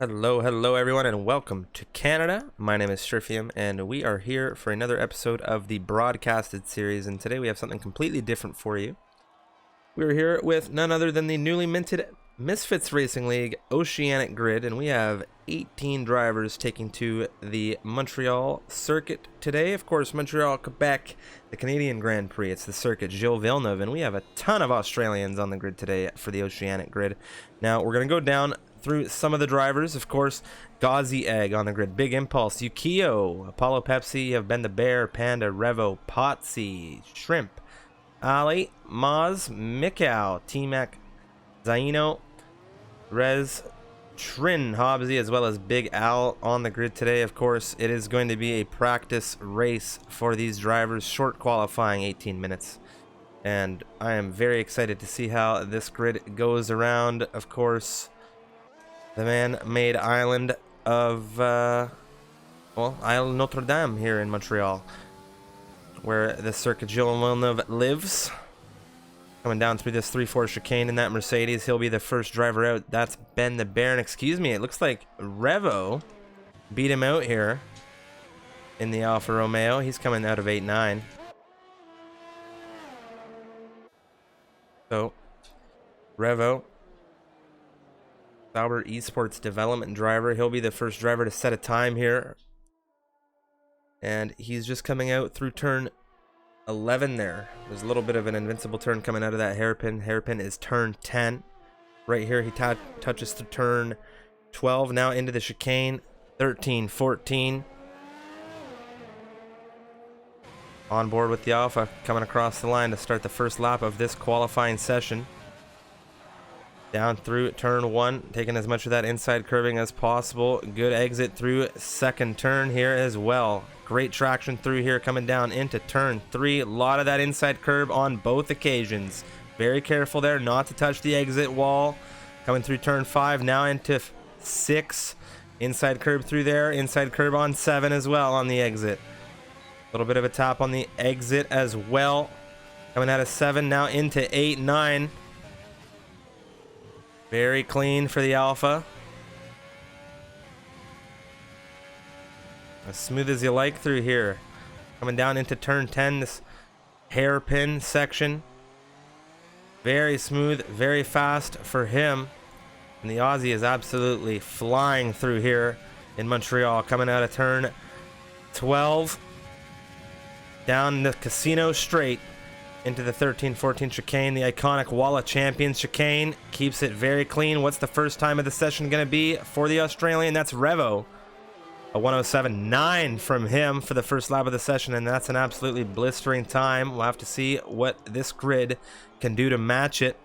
Hello everyone, and welcome to Canada. My name is Strifium, and we are here for another episode of the broadcasted series, and today we have something completely different for you. We're here with none other than the newly minted Misfits Racing League Oceanic grid, and we have 18 drivers taking to the Montreal circuit today. Of course, Montreal, Quebec, the Canadian Grand Prix. It's the circuit Gilles Villeneuve, and we have a ton of Australians on the grid today for the Oceanic grid. Now, we're going to go down through some of the drivers. Of course, Gauzy Egg on the grid, Big Impulse, Yukio, Apollo Pepsi, you have Ben the Bear, Panda, Revo, Potsy, Shrimp, Ali, Maz, Mikau, T-Mac, Zaino, Rez, Trin, Hobbsy, as well as Big Al on the grid today. Of course, it is going to be a practice race for these drivers, short qualifying, 18 minutes. And I am very excited to see how this grid goes around. Of course, the man-made island of, Isle Notre Dame here in Montreal, where the Circuit Gilles Villeneuve lives. Coming down through this 3-4 chicane in that Mercedes, he'll be the first driver out. That's Ben the Baron. Excuse me, it looks like Revo beat him out here in the Alfa Romeo. He's coming out of 8-9. So, Revo, Sauber Esports development driver. He'll be the first driver to set a time here. And he's just coming out through turn 11 there. There's a little bit of an invincible turn coming out of that hairpin. Hairpin is turn 10. Right here, he touches to turn 12. Now into the chicane. 13, 14. On board with the Alpha, coming across the line to start the first lap of this qualifying session. Down through turn 1, taking as much of that inside curving as possible. Good exit through second turn here as well. Great traction through here, coming down into turn 3. A lot of that inside curve on both occasions. Very careful there not to touch the exit wall. Coming through turn 5, now into 6. Inside curve through there. Inside curve on 7 as well on the exit. A little bit of a tap on the exit as well. Coming out of 7, now into 8, 9. Very clean for the Alpha. As smooth as you like through here. Coming down into turn 10, this hairpin section. Very smooth, very fast for him. And the Aussie is absolutely flying through here in Montreal. Coming out of turn 12. Down the Casino straight. Into the 13-14 chicane, the iconic Walla Champions chicane. Keeps it very clean. What's the first time of the session going to be for the Australian? That's Revo. A 107.9 from him for the first lap of the session, and that's an absolutely blistering time. We'll have to see what this grid can do to match it.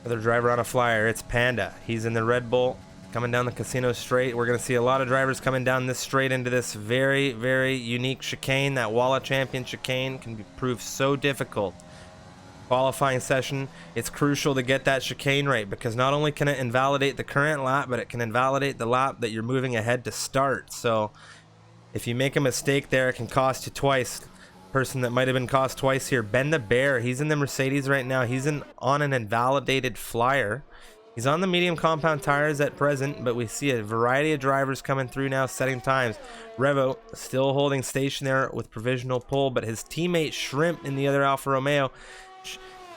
Another driver on a flyer, it's Panda. He's in the Red Bull. Coming down the Casino straight. We're going to see a lot of drivers coming down this straight into this very, very unique chicane. That Walla Champion chicane can prove so difficult. Qualifying session, it's crucial to get that chicane right, because not only can it invalidate the current lap, but it can invalidate the lap that you're moving ahead to start. So if you make a mistake there, it can cost you twice. Person that might have been cost twice here, Ben the Bear. He's in the Mercedes right now. He's on an invalidated flyer. He's on the medium compound tires at present, but we see a variety of drivers coming through now, setting times. Revo still holding station there with provisional pole, but his teammate Shrimp in the other Alfa Romeo,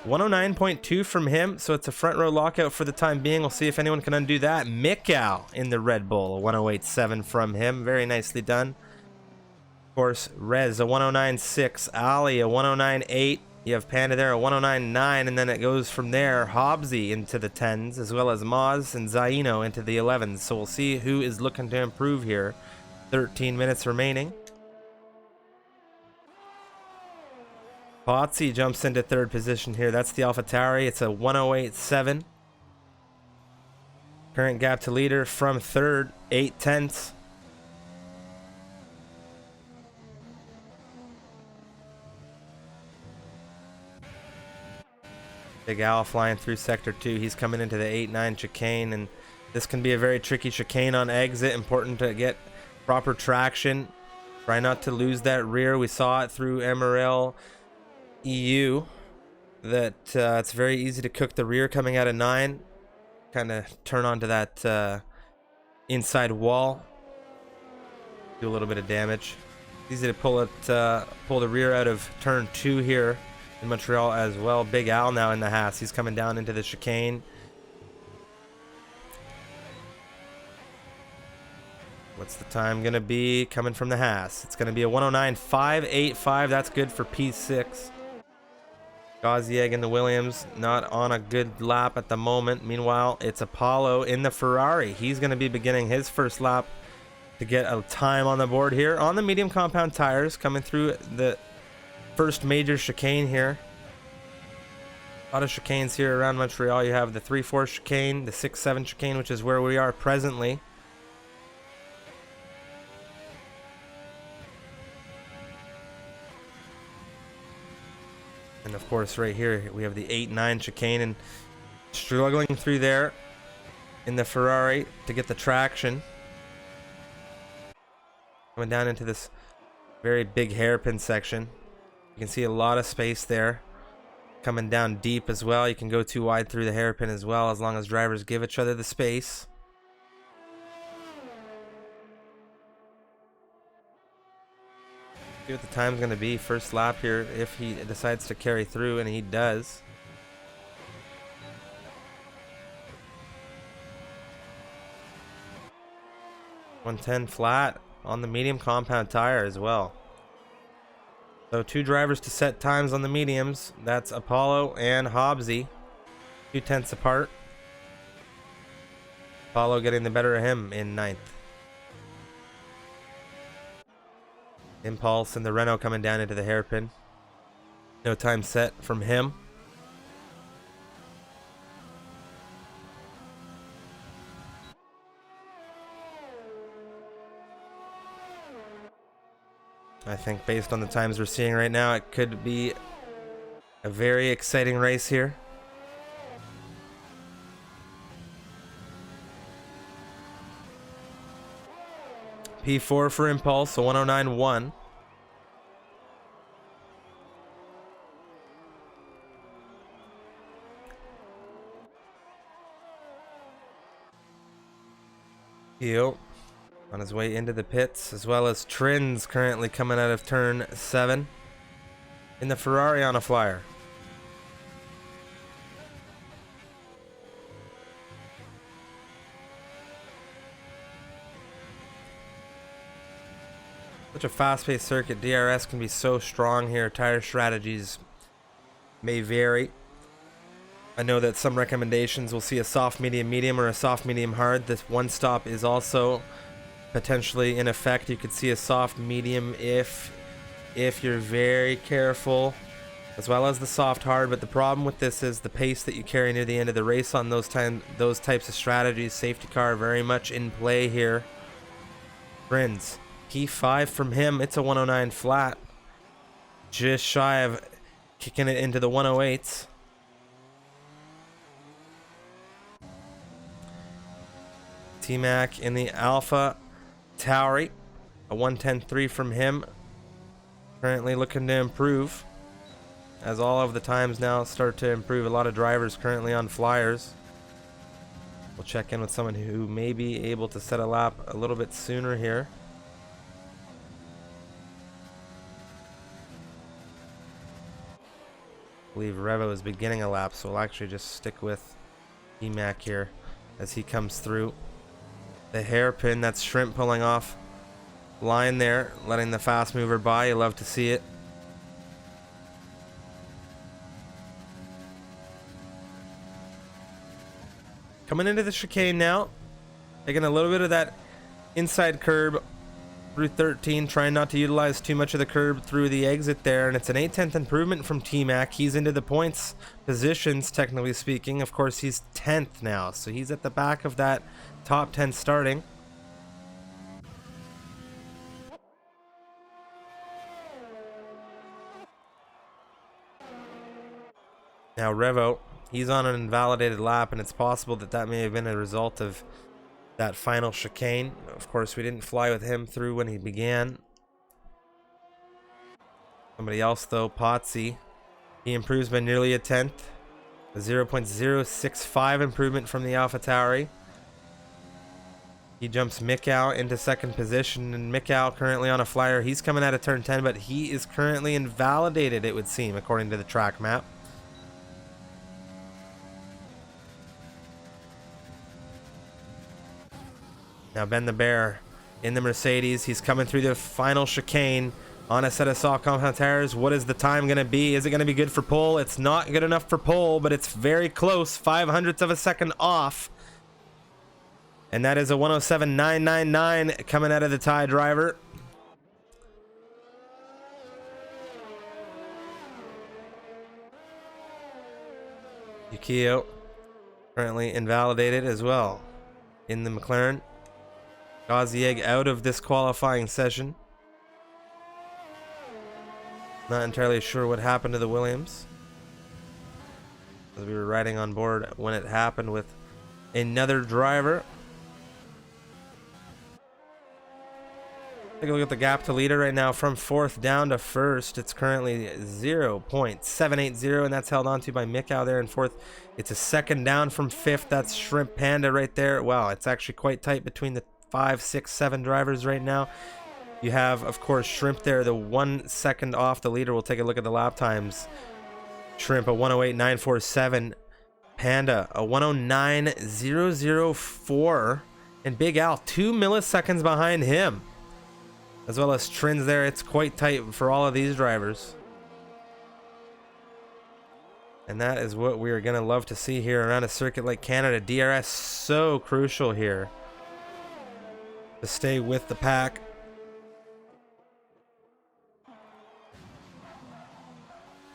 109.2 from him, so it's a front row lockout for the time being. We'll see if anyone can undo that. Mikau in the Red Bull, a 108.7 from him. Very nicely done. Of course, Rez, a 109.6. Ali, a 109.8. You have Panda there, a 109.9, and then it goes from there. Hobbsy into the 10s, as well as Maz and Zaino into the 11s. So we'll see who is looking to improve here. 13 minutes remaining. Potsy jumps into third position here. That's the AlphaTauri. It's a 108.7. Current gap to leader from third, 8/10. Big Al flying through sector 2. He's coming into the 8-9 chicane, and this can be a very tricky chicane on exit. Important to get proper traction Try not to lose that rear. We saw it through MRL EU that it's very easy to cook the rear coming out of 9. Kind of turn onto that inside wall. Do a little bit of damage. Easy to pull the rear out of turn 2 here in Montreal as well. Big Al now in the Haas. He's coming down into the chicane. What's the time gonna be coming from the Haas? It's gonna be a 109.585. That's good for P6. Gazieg in the Williams, not on a good lap at the moment. Meanwhile, it's Apollo in the Ferrari. He's gonna be beginning his first lap to get a time on the board here on the medium compound tires, coming through the first major chicane here. A lot of chicanes here around Montreal. You have the 3-4 chicane, the 6-7 chicane, which is where we are presently. And of course right here we have the 8-9 chicane, and struggling through there in the Ferrari to get the traction. Coming down into this very big hairpin section. You can see a lot of space there. Coming down deep as well. You can go too wide through the hairpin as well, as long as drivers give each other the space. See what the time's going to be first lap here if he decides to carry through, and he does. .110 flat on the medium compound tire as well. So 2 drivers to set times on the mediums. That's Apollo and Hobbsy. 2/10 apart. Apollo getting the better of him in 9th. Impulse and the Renault coming down into the hairpin. No time set from him. I think based on the times we're seeing right now, it could be a very exciting race here. P4 for Impulse, so 109.1. Heel on his way into the pits, as well as Trins currently coming out of turn 7 in the Ferrari on a flyer. Such a fast-paced circuit. DRS can be so strong here. Tire strategies may vary. I know that some recommendations will see a soft medium medium or a soft medium hard. This one stop is also potentially in effect. You could see a soft medium if you're very careful, as well as the soft hard. But the problem with this is the pace that you carry near the end of the race on those types of strategies. Safety car very much in play here. Friends, P5 from him. It's a 109 flat, just shy of kicking it into the 108s. T-Mac in the Alpha Tauri, a 110.3 from him. Currently looking to improve, as all of the times now start to improve. A lot of drivers currently on flyers. We'll check in with someone who may be able to set a lap a little bit sooner here. I believe Revo is beginning a lap, so we'll actually just stick with T-Mac here as he comes through the hairpin. That's Shrimp pulling off line there, letting the fast mover by. You love to see it. Coming into the chicane now, taking a little bit of that inside curb through 13, trying not to utilize too much of the curb through the exit there, and it's an 8/10 improvement from T-Mac. He's into the points positions, technically speaking. Of course, he's 10th now, so he's at the back of that top 10 starting. Now Revo, he's on an invalidated lap, and it's possible that that may have been a result of that final chicane. Of course, we didn't fly with him through when he began. Somebody else though, Potsy, he improves by nearly a tenth. A 0.065 improvement from the AlphaTauri. He jumps Mikau into second position, and Mikau currently on a flyer. He's coming out of turn 10, but he is currently invalidated, it would seem, according to the track map. Now Ben the Bear in the Mercedes. He's coming through the final chicane on a set of soft compound tires. What is the time going to be? Is it going to be good for pole? It's not good enough for pole, but it's very close. 0.05 of a second off. And that is a 107.999 coming out of the Thai driver. Yukio currently invalidated as well in the McLaren. Gazieg out of this qualifying session. Not entirely sure what happened to the Williams, as we were riding on board when it happened with another driver. Take a look at the gap to leader right now from fourth down to first. It's currently 0.780, and that's held on to by Mikau there in fourth. It's a second down from fifth. That's Shrimp Panda right there. Wow, it's actually quite tight between the 5, 6, 7 drivers right now. You have, of course, Shrimp there, the 1 second off the leader. We'll take a look at the lap times. Shrimp a 108.947, Panda a 109.004, and Big Al 2 milliseconds behind him, as well as Trins there. It's quite tight for all of these drivers, and that is what we are going to love to see here around a circuit like Canada. DRS so crucial here to stay with the pack.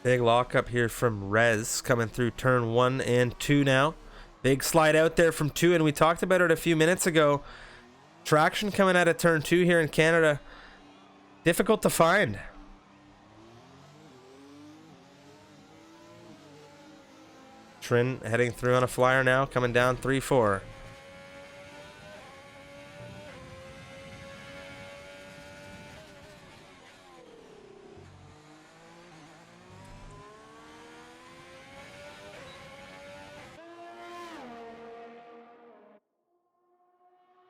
Big lockup here from Rez coming through turn 1 and 2 now. Big slide out there from 2, and we talked about it a few minutes ago. Traction coming out of turn 2 here in Canada. Difficult to find. Trin heading through on a flyer now, coming down 3-4.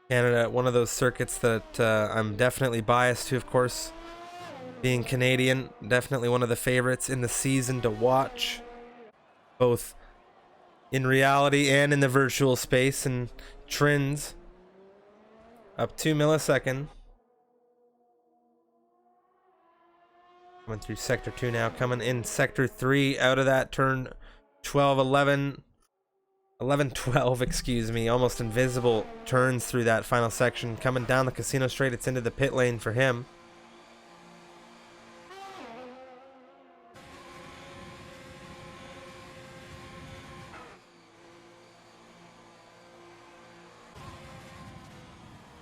Canada, one of those circuits that I'm definitely biased to, of course. Being Canadian, definitely one of the favorites in the season to watch, both in reality and in the virtual space. And Trins up 2 milliseconds. Coming through sector 2 now, coming in sector 3 out of that turn 11, 12, excuse me, almost invisible turns through that final section. Coming down the casino straight, it's into the pit lane for him.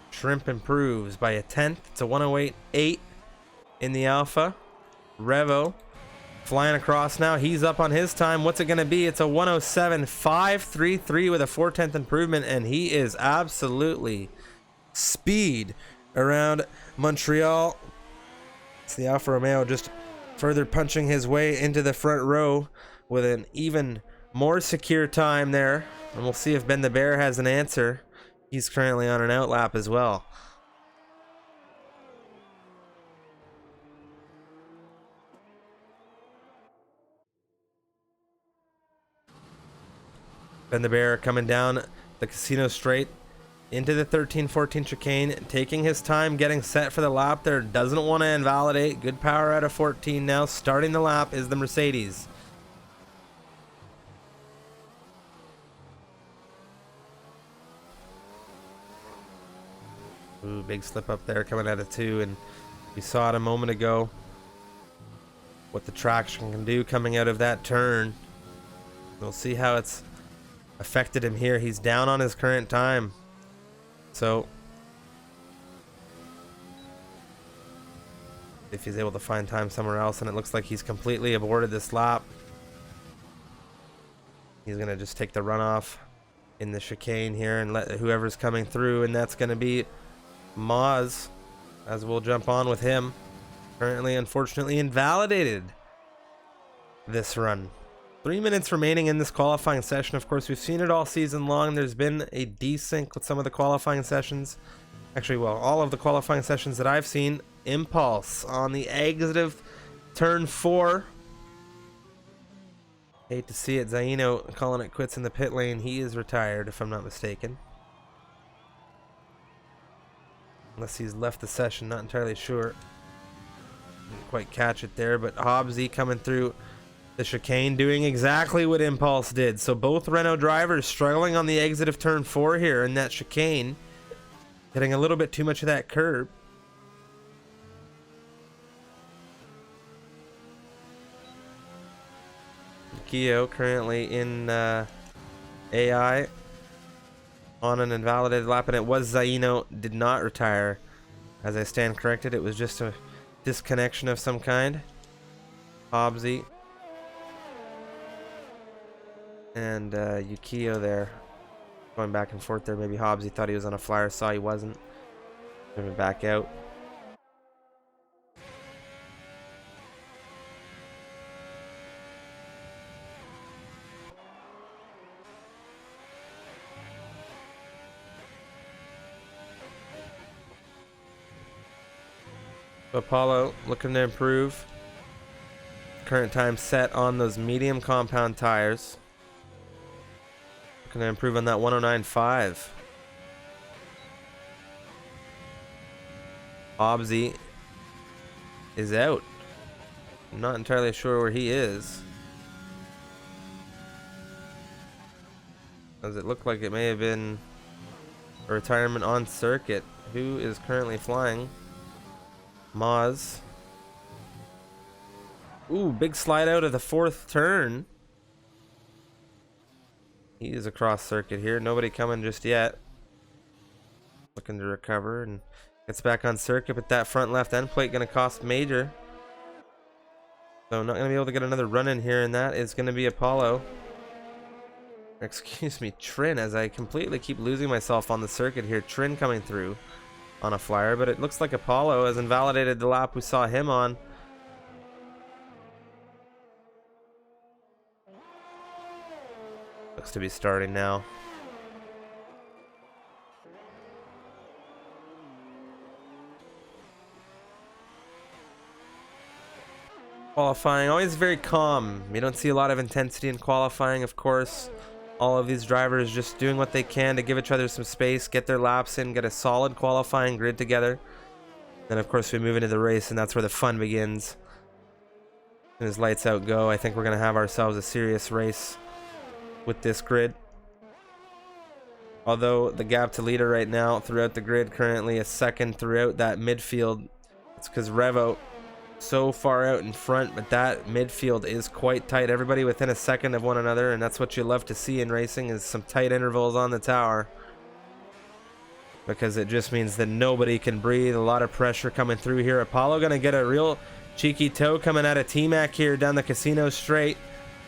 Shrimp improves by a tenth. It's a 108.8 in the Alpha. Revo flying across now. He's up on his time. What's it going to be? It's a 107.533 with a 4/10 improvement, and he is absolutely speed around Montreal. It's the Alfa Romeo just further punching his way into the front row with an even more secure time there. And we'll see if Ben the Bear has an answer. He's currently on an outlap as well. Ben the Bear coming down the casino straight into the 13-14 chicane, taking his time, getting set for the lap there. Doesn't want to invalidate. Good power out of 14 now. Starting the lap is the Mercedes. Ooh, big slip up there coming out of 2, and we saw it a moment ago what the traction can do coming out of that turn. We'll see how it's affected him here. He's down on his current time, so if he's able to find time somewhere else, and it looks like he's completely aborted this lap, he's gonna just take the runoff in the chicane here and let whoever's coming through, and that's gonna be Maz, as we'll jump on with him. Currently, unfortunately, invalidated this run. 3 minutes remaining in this qualifying session. Of course, we've seen it all season long. There's been a desync with some of the qualifying sessions. Actually, well, all of the qualifying sessions that I've seen. Impulse on the exit of turn 4. Hate to see it. Zaino calling it quits in the pit lane. He is retired, if I'm not mistaken. Unless he's left the session, not entirely sure. Didn't quite catch it there, but Hobbsy coming through the chicane, doing exactly what Impulse did. So both Renault drivers struggling on the exit of turn 4 here in that chicane. Getting a little bit too much of that curb. Keo currently in AI on an invalidated lap, and it was Zaino did not retire. As I stand corrected, it was just a disconnection of some kind. Hobbsy and Yukio there going back and forth there. Maybe Hobbsy thought he was on a flyer, saw he wasn't. Moving back out. Apollo looking to improve. Current time set on those medium compound tires. Looking to improve on that 109.5. Hobbsy is out. I'm not entirely sure where he is, as it looked like it may have been a retirement on circuit. Who is currently flying? Maz. Ooh, big slide out of the 4th turn. He is across circuit here. Nobody coming just yet. Looking to recover and gets back on circuit, but that front left end plate going to cost major. So not going to be able to get another run in here, and that is going to be Apollo. Excuse me, Trin, as I completely keep losing myself on the circuit here. Trin coming through on a flyer, but it looks like Apollo has invalidated the lap we saw him on. Looks to be starting now. Qualifying, always very calm. You don't see a lot of intensity in qualifying, of course. All of these drivers just doing what they can to give each other some space, get their laps in, get a solid qualifying grid together. Then of course we move into the race, and that's where the fun begins. As soon as lights out go, I think we're going to have ourselves a serious race with this grid. Although the gap to leader right now throughout the grid currently is second throughout that midfield. It's because Revo so far out in front, but that midfield is quite tight. Everybody within a second of one another, and that's what you love to see in racing, is some tight intervals on the tower, because it just means that nobody can breathe. A lot of pressure coming through here. Apollo gonna get a real cheeky toe coming out of T-Mac here down the casino straight.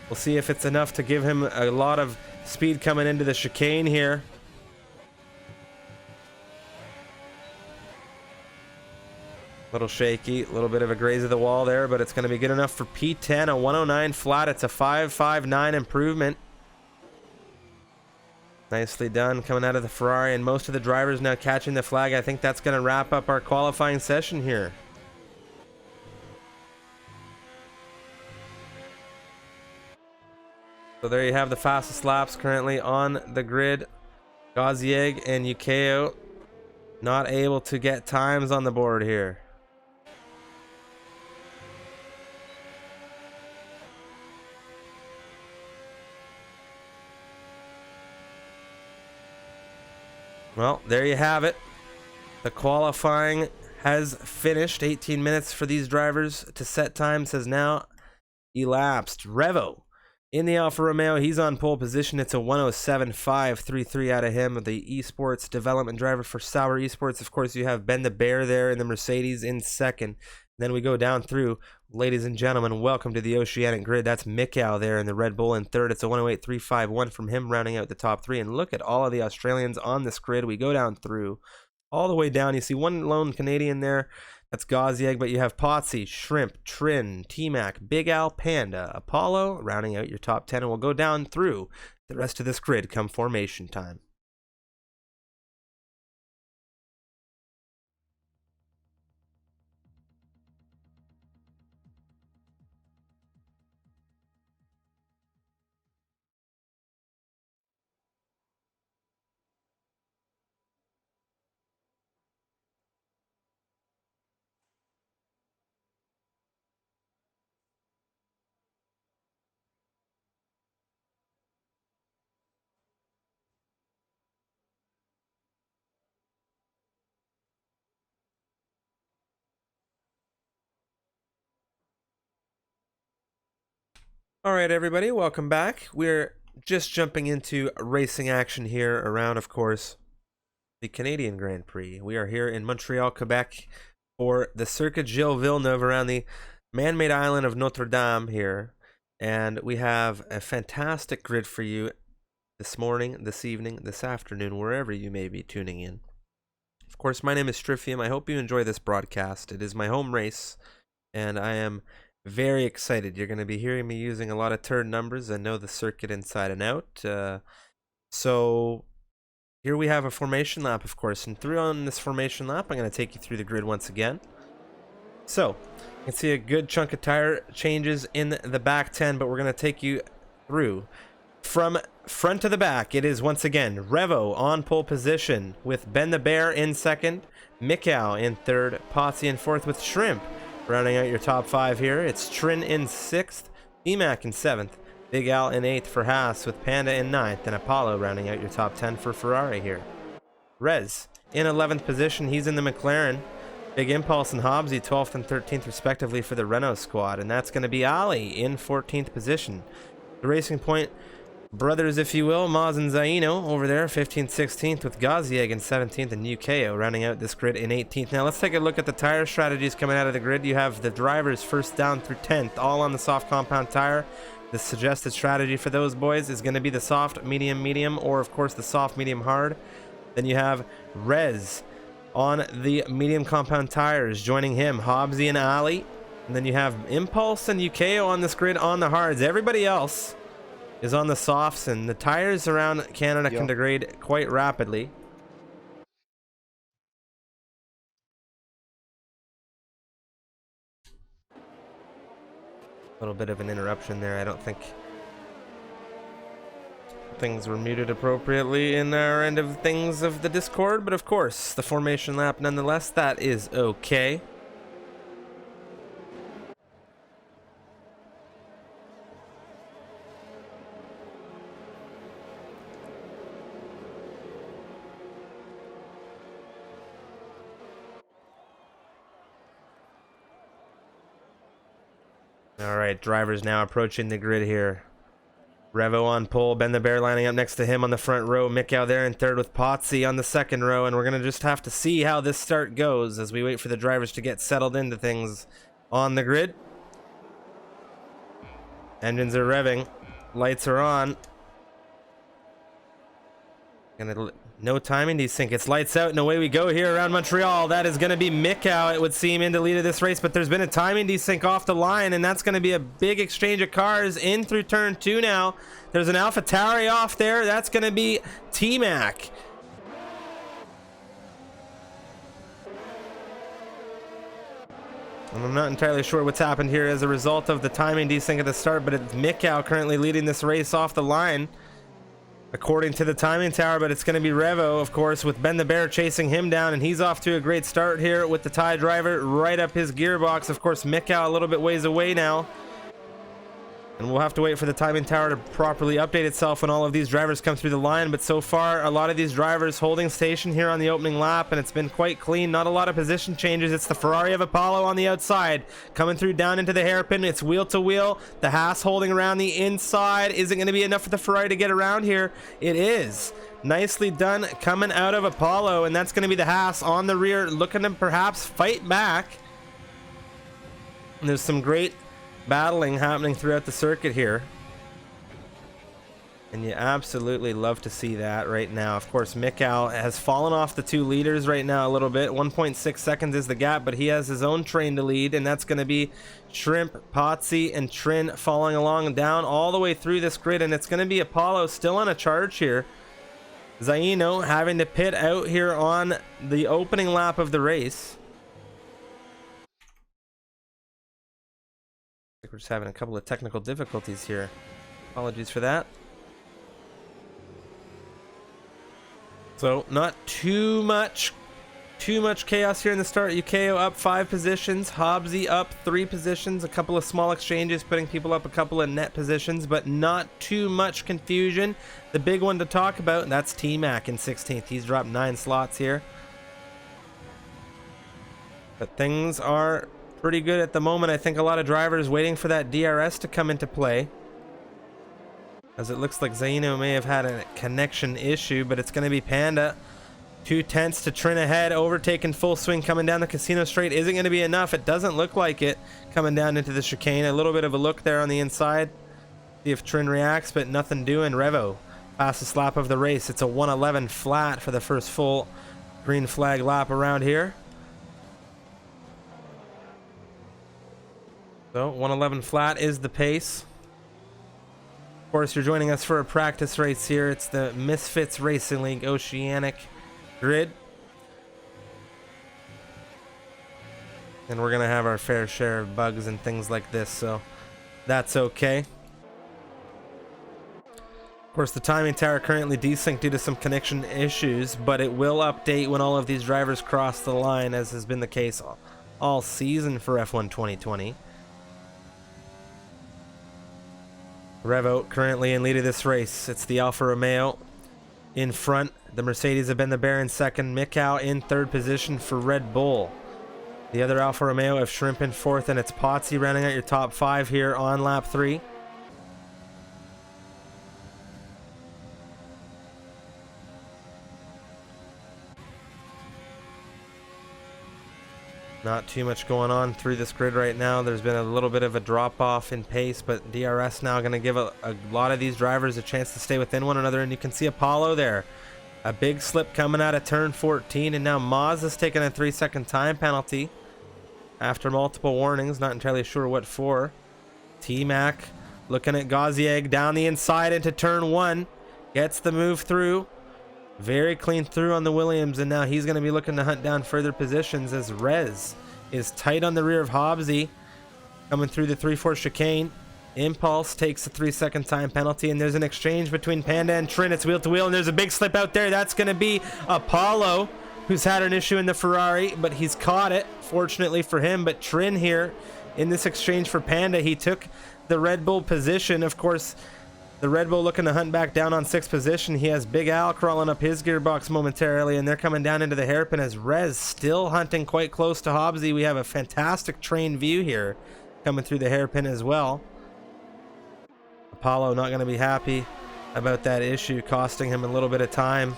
We'll see if it's enough to give him a lot of speed coming into the chicane here. Little shaky, a little bit of a graze of the wall there, but it's going to be good enough for P10, a 109 flat. It's a 5.59 improvement. Nicely done coming out of the Ferrari, and most of the drivers now catching the flag. I think that's going to wrap up our qualifying session here. So there you have the fastest laps currently on the grid. Gazieg and Yukio not able to get times on the board here. Well, there you have it. The qualifying has finished. 18 minutes for these drivers to set times has now elapsed. Revo in the Alfa Romeo, he's on pole position. It's a 107.533 out of him, the esports development driver for Sauer Esports. Of course, you have Ben the Bear there in the Mercedes in second. Then we go down through, ladies and gentlemen, welcome to the Oceanic grid. That's Mikau there in the Red Bull in third. It's a 108.351 from him, rounding out the top three. And look at all of the Australians on this grid. We go down through, all the way down. You see one lone Canadian there That's Gauzy, but you have Potsy, Shrimp, Trin, T-Mac, Big Al, Panda, Apollo, rounding out your top 10, and we'll go down through the rest of this grid come formation time. All right, everybody, welcome back. We're just jumping into racing action here around, of course, the Canadian Grand Prix. We are here in Montreal, Quebec for the Circuit Gilles Villeneuve around the man-made island of Notre Dame here. And we have a fantastic grid for you this morning, this evening, this afternoon, wherever you may be tuning in. Of course, my name is Strifium. I hope you enjoy this broadcast. It is my home race, and I am very excited. You're going to be hearing me using a lot of turn numbers and know the circuit inside and out. So here we have a formation lap, of course, and through on this formation lap, I'm going to take you through the grid once again. So you can see a good chunk of tire changes in the back 10, but we're going to take you through from front to the back. It is once again Revo on pole position with Ben the Bear in second, Mikau in third, Potsy in fourth with Shrimp. Rounding out your top 5 here, it's Trin in 6th, Emac in 7th, Big Al in 8th for Haas with Panda in 9th, and Apollo rounding out your top 10 for Ferrari here. Rez in 11th position, he's in the McLaren. Big Impulse and Hobbsy 12th and 13th respectively for the Renault squad, and that's going to be Ali in 14th position. The Racing Point brothers, if you will, Maz and Zaino over there, 15th, 16th with Gauzy in 17th and UKO rounding out this grid in 18th. Now let's take a look at the tire strategies coming out of the grid. You have the drivers first down through 10th, all on the soft compound tire. The suggested strategy for those boys is going to be the soft, medium, medium, or of course the soft, medium, hard. Then you have Rez on the medium compound tires, joining him, Hobbsy and Ali. And then you have Impulse and UKO on this grid on the hards. Everybody else is on the softs, and the tires around Canada can degrade quite rapidly. A little bit of an interruption there. I don't think things were muted appropriately in our end of things of the Discord, but of course, the formation lap nonetheless, that is okay. Alright, drivers now approaching the grid here. Revo on pole, Ben the Bear lining up next to him on the front row, Mikau there in third with Potsy on the second row, and we're going to just have to see how this start goes as we wait for the drivers to get settled into things on the grid. Engines are revving, lights are on. No timing desync. It's lights out and away we go here around Montreal. That is going to be Mikau, it would seem, in the lead of this race, but there's been a timing desync off the line, and that's going to be a big exchange of cars in through turn 2 now. There's an AlphaTauri off there. That's going to be T-Mac. And I'm not entirely sure what's happened here as a result of the timing desync at the start, but it's Mikau currently leading this race off the line, according to the timing tower, but it's going to be Revo, of course, with Ben the Bear chasing him down, and he's off to a great start here with the tie driver right up his gearbox. Of course, Mikau a little bit ways away now, and we'll have to wait for the timing tower to properly update itself when all of these drivers come through the line. But so far, a lot of these drivers holding station here on the opening lap, and it's been quite clean. Not a lot of position changes. It's the Ferrari of Apollo on the outside, coming through down into the hairpin. It's wheel to wheel. The Haas holding around the inside. Is it going to be enough for the Ferrari to get around here? It is. Nicely done coming out of Apollo, and that's going to be the Haas on the rear, looking to perhaps fight back. And there's some great battling happening throughout the circuit here. And you absolutely love to see that right now. Of course, Mikal has fallen off the 2 leaders right now a little bit. 1.6 seconds is the gap, but he has his own train to lead, and that's going to be Shrimp, Potsy, and Trin following along down all the way through this grid, and it's going to be Apollo still on a charge here. Zaino having to pit out here on the opening lap of the race. I think we're just having a couple of technical difficulties here. Apologies for that. So not too much chaos here in the start. Yukio up 5 positions, Hobbsy up 3 positions, a couple of small exchanges putting people up a couple of net positions, but not too much confusion. The big one to talk about, and that's T-Mac in 16th. He's dropped 9 slots here. But things are pretty good at the moment. I think a lot of drivers waiting for that DRS to come into play, as it looks like Zaino may have had a connection issue, but it's going to be Panda. 2/10 to Trin ahead, overtaking full swing coming down the casino straight. Isn't going to be enough. It doesn't look like it coming down into the chicane. A little bit of a look there on the inside. See if Trin reacts, but nothing doing. Revo, fastest lap of the race. It's a 1:11 flat for the first full green flag lap around here. So 1:11 flat is the pace. Of course, you're joining us for a practice race here. It's the Misfits Racing League Oceanic grid. And we're going to have our fair share of bugs and things like this, so that's okay. Of course, the timing tower currently desynced due to some connection issues, but it will update when all of these drivers cross the line, as has been the case all season for F1 2020. Revo currently in lead of this race. It's the Alfa Romeo in front. The Mercedes have been the bear in second. Mikal in third position for Red Bull. The other Alfa Romeo have Shrimp in fourth, and it's Potsy rounding out your top 5 here on lap 3. Not too much going on through this grid right now. There's been a little bit of a drop off in pace, but DRS now going to give a lot of these drivers a chance to stay within one another. And you can see Apollo there. A big slip coming out of turn 14, and now Maz is taking a 3-second time penalty after multiple warnings. Not entirely sure what for. T-Mac looking at Gazieg down the inside into turn 1. Gets the move through. Very clean through on the Williams, and now he's going to be looking to hunt down further positions as Rez is tight on the rear of Hobbsy coming through the 3-4 chicane. Impulse takes a 3-second time penalty, and there's an exchange between Panda and Trin. It's wheel to wheel, and there's a big slip out there. That's going to be Apollo, who's had an issue in the Ferrari, but he's caught it, fortunately for him. But Trin here in this exchange for Panda, he took the Red Bull position. Of course, the Red Bull looking to hunt back down on 6th position. He has Big Al crawling up his gearbox momentarily, and they're coming down into the hairpin as Rez still hunting quite close to Hobbsy. We have a fantastic train view here coming through the hairpin as well. Apollo not going to be happy about that issue, costing him a little bit of time.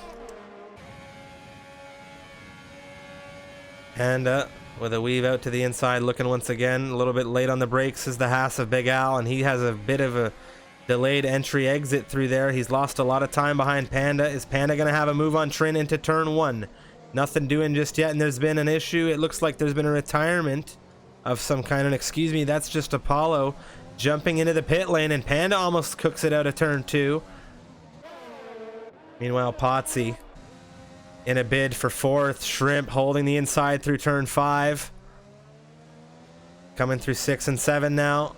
And with a weave out to the inside, looking once again a little bit late on the brakes is the Haas of Big Al, and he has a bit of a delayed entry exit through there. He's lost a lot of time behind Panda. Is Panda going to have a move on Trin into turn 1? Nothing doing just yet, and there's been an issue. It looks like there's been a retirement of some kind. And excuse me, that's just Apollo jumping into the pit lane, and Panda almost cooks it out of turn 2. Meanwhile, Potsy in a bid for 4th. Shrimp holding the inside through turn 5. Coming through 6 and 7 now.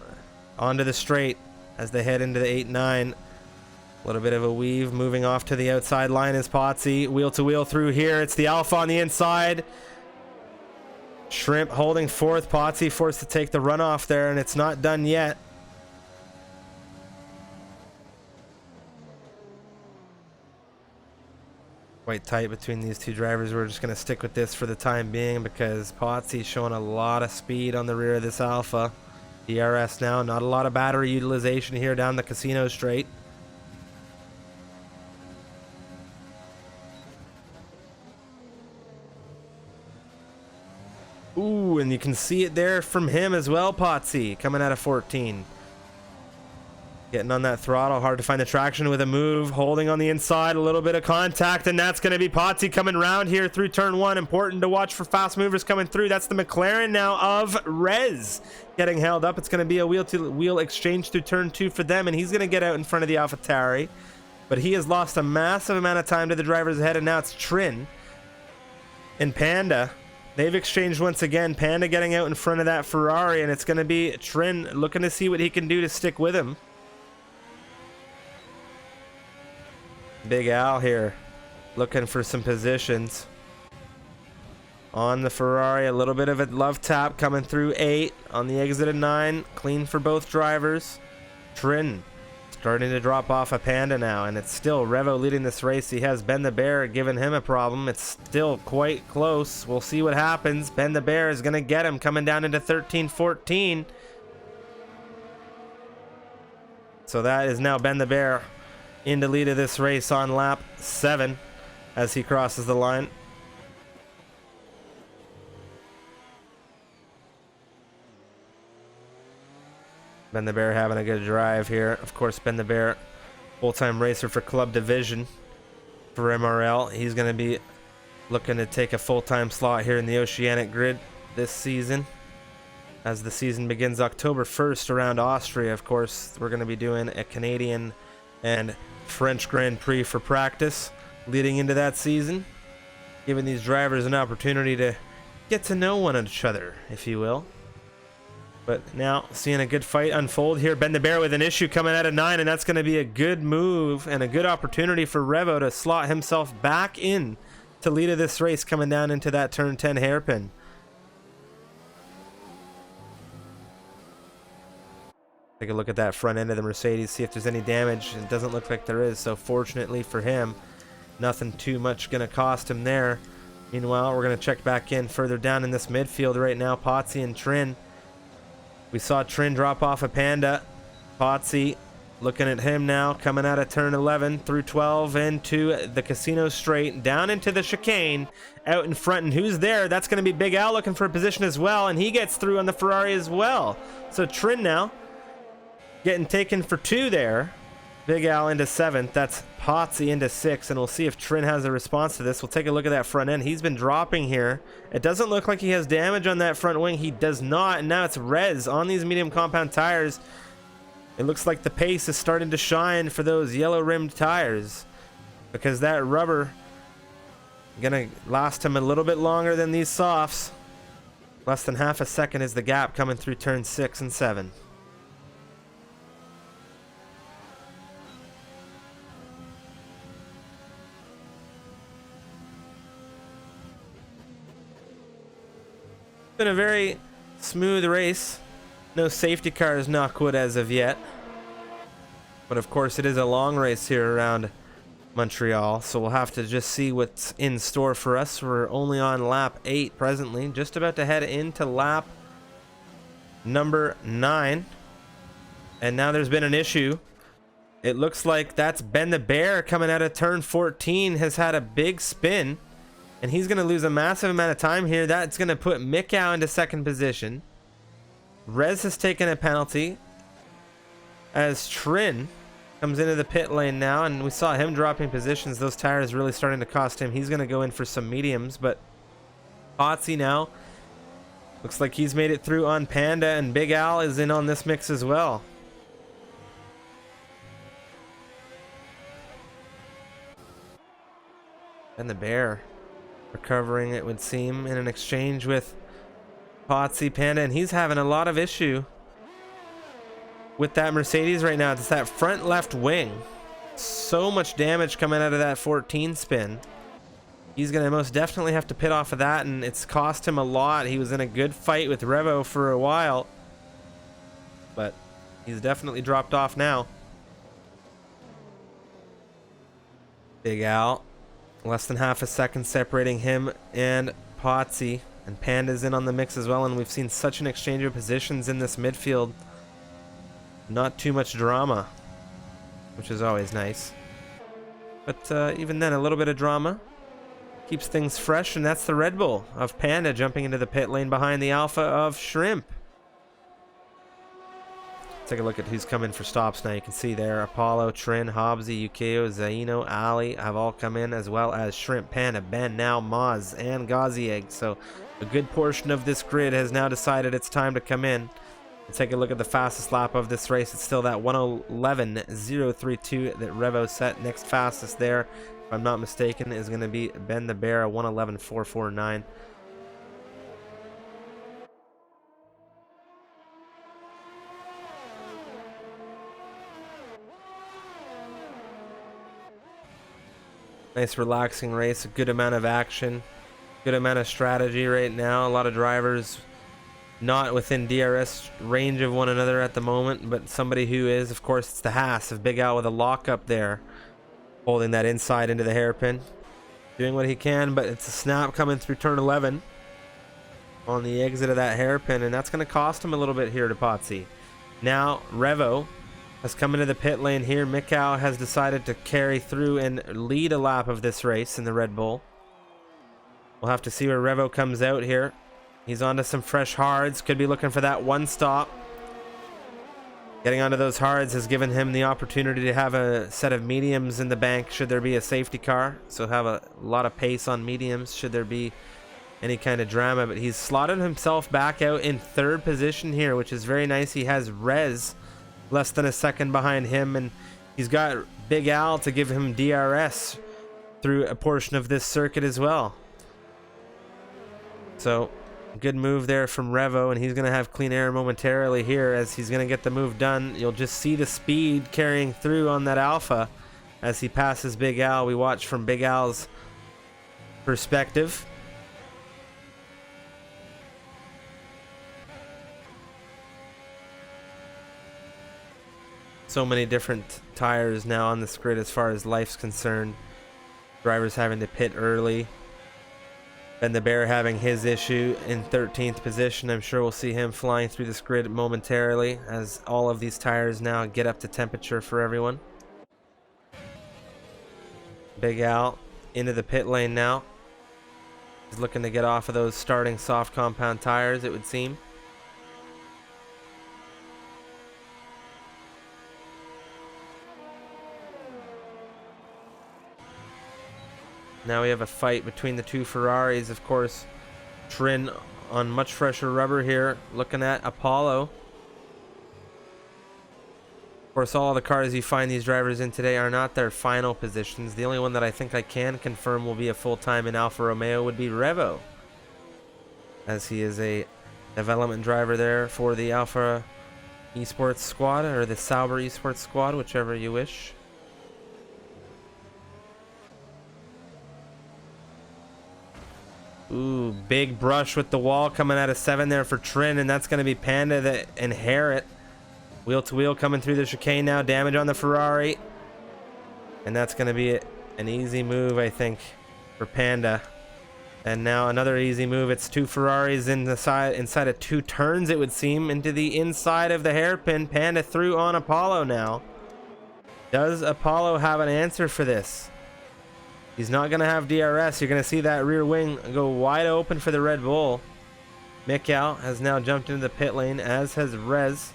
Onto the straight as they head into the 8-9. A little bit of a weave. Moving off to the outside line is Potsy. Wheel to wheel through here. It's the Alpha on the inside. Shrimp holding 4th. Potsy forced to take the runoff there, and it's not done yet. Quite tight between these two drivers. We're just going to stick with this for the time being because Potsy's showing a lot of speed on the rear of this Alpha. DRS now, not a lot of battery utilization here down the casino straight. Ooh, and you can see it there from him as well, Potsy, coming out of 14. Getting on that throttle, hard to find the traction with a move, holding on the inside, a little bit of contact, and that's going to be Potsy coming around here through turn 1. Important to watch for fast movers coming through. That's the McLaren now of Rez getting held up. It's going to be a wheel-to-wheel exchange through turn 2 for them, and he's going to get out in front of the AlphaTauri. But he has lost a massive amount of time to the drivers ahead, and now it's Trin and Panda. They've exchanged once again. Panda getting out in front of that Ferrari, and it's going to be Trin looking to see what he can do to stick with him. Big Al here looking for some positions on the Ferrari. A little bit of a love tap coming through 8 on the exit of 9. Clean for both drivers. Trin starting to drop off a Panda now, and it's still Revo leading this race. He has Ben the Bear giving him a problem. It's still quite close. We'll see what happens. Ben the Bear is going to get him coming down into 13-14. So that is now Ben the Bear in the lead of this race on lap 7 as he crosses the line. Ben the Bear having a good drive here. Of course, Ben the Bear, full-time racer for Club Division for MRL. He's going to be looking to take a full-time slot here in the Oceanic grid this season. As the season begins October 1st around Austria, of course, we're going to be doing a Canadian and French Grand Prix for practice leading into that season, giving these drivers an opportunity to get to know one another, if you will. But now seeing a good fight unfold here. Ben the Bear with an issue coming out of 9, and that's going to be a good move and a good opportunity for Revo to slot himself back in to lead of this race coming down into that turn 10 hairpin. Take a look at that front end of the Mercedes, see if there's any damage. It doesn't look like there is, so fortunately for him, nothing too much going to cost him there. Meanwhile, we're going to check back in further down in this midfield right now. Potsy and Trin. We saw Trin drop off a Panda. Potsy looking at him now, coming out of turn 11 through 12 into the Casino Straight, down into the chicane, out in front. And who's there? That's going to be Big Al looking for a position as well, and he gets through on the Ferrari as well. So Trin now getting taken for 2 there. Big Al into 7th. That's Potsy into 6th, and we'll see if Trin has a response to this. We'll take a look at that front end. He's been dropping here. It doesn't look like he has damage on that front wing. He does not, and now it's Rez on these medium compound tires. It looks like the pace is starting to shine for those yellow rimmed tires, because that rubber gonna last him a little bit longer than these softs. Less than half a second is the gap coming through turn 6 and 7. Been a very smooth race. No safety cars knock wood as of yet, but of course it is a long race here around Montreal, so we'll have to just see what's in store for us. We're only on lap 8 presently, just about to head into lap number 9, and now there's been an issue. It looks like that's Ben the Bear coming out of turn 14 has had a big spin, and he's going to lose a massive amount of time here. That's going to put Mikau into 2nd position. Rez has taken a penalty as Trin comes into the pit lane now, and we saw him dropping positions. Those tires really starting to cost him. He's going to go in for some mediums, but Potsy now looks like he's made it through on Panda, and Big Al is in on this mix as well. And the Bear recovering, it would seem, in an exchange with Potsy, Panda, and he's having a lot of issue with that Mercedes right now. It's that front left wing. So much damage coming out of that 14 spin. He's going to most definitely have to pit off of that, and it's cost him a lot. He was in a good fight with Revo for a while, but he's definitely dropped off now. Big Al, less than half a second separating him and Potsy, and Panda's in on the mix as well, and we've seen such an exchange of positions in this midfield. Not too much drama, which is always nice, but even then, a little bit of drama keeps things fresh, and that's the Red Bull of Panda jumping into the pit lane behind the Alpha of Shrimp. Take a look at who's coming for stops now. You can see there Apollo, Trin, Hobbsy, Yukio, Zaino, Ali have all come in, as well as Shrimp, Panda, Ben, Now, Maz, and Gauzy Egg. So a good portion of this grid has now decided it's time to come in. Let's take a look at the fastest lap of this race. It's still that 1:11.032 that Revo set. Next fastest there, if I'm not mistaken, is going to be Ben the Bear, 1:11.449. Nice relaxing race, a good amount of action, good amount of strategy right now. A lot of drivers not within DRS range of one another at the moment, but somebody who is, of course, it's the Haas of Big Al with a lockup there, holding that inside into the hairpin, doing what he can, but it's a snap coming through turn 11 on the exit of that hairpin, and that's going to cost him a little bit here to Potsy. Now Revo has come into the pit lane here. Mikau has decided to carry through and lead a lap of this race in the Red Bull. We'll have to see where Revo comes out here. He's onto some fresh hards. Could be looking for that one stop. Getting onto those hards has given him the opportunity to have a set of mediums in the bank should there be a safety car. So have a lot of pace on mediums should there be any kind of drama. But he's slotted himself back out in third position here, which is very nice. He has Rez less than a second behind him, and he's got Big Al to give him DRS through a portion of this circuit as well. So good move there from Revo, and he's going to have clean air momentarily here as he's going to get the move done. You'll just see the speed carrying through on that Alpha as he passes Big Al. We watch from Big Al's perspective. So many different tires now on this grid as far as life's concerned. Drivers having to pit early. Ben the Bear having his issue in 13th position. I'm sure we'll see him flying through this grid momentarily as all of these tires now get up to temperature for everyone. Big Al into the pit lane now. He's looking to get off of those starting soft compound tires, it would seem. Now we have a fight between the two Ferraris. Of course, Trin on much fresher rubber here, looking at Apollo. Of course, all the cars you find these drivers in today are not their final positions. The only one that I think I can confirm will be a full-time in Alfa Romeo would be Revo, as he is a development driver there for the Alfa Esports squad, or the Sauber Esports squad, whichever you wish. Ooh, big brush with the wall coming out of 7 there for Trin, and that's going to be Panda that inherit. Wheel to wheel coming through the chicane now. Damage on the Ferrari. And that's going to be an easy move, I think, for Panda. And now another easy move. It's two Ferraris inside of 2 turns, it would seem, into the inside of the hairpin. Panda through on Apollo now. Does Apollo have an answer for this? He's not going to have DRS. You're going to see that rear wing go wide open for the Red Bull. Mikau has now jumped into the pit lane, as has Rez.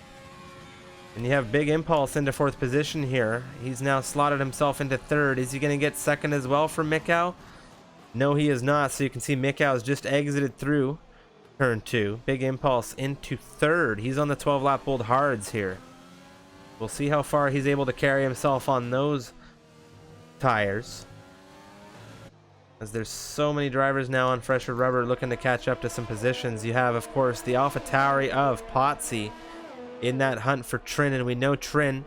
And you have Big Impulse into 4th position here. He's now slotted himself into 3rd. Is he going to get 2nd as well from Mikau? No, he is not. So you can see Mikau has just exited through turn 2. Big Impulse into 3rd. He's on the 12-lap old hards here. We'll see how far he's able to carry himself on those tires, as there's so many drivers now on fresher rubber looking to catch up to some positions. You have, of course, the AlphaTauri of Potsy in that hunt for Trin, and we know Trin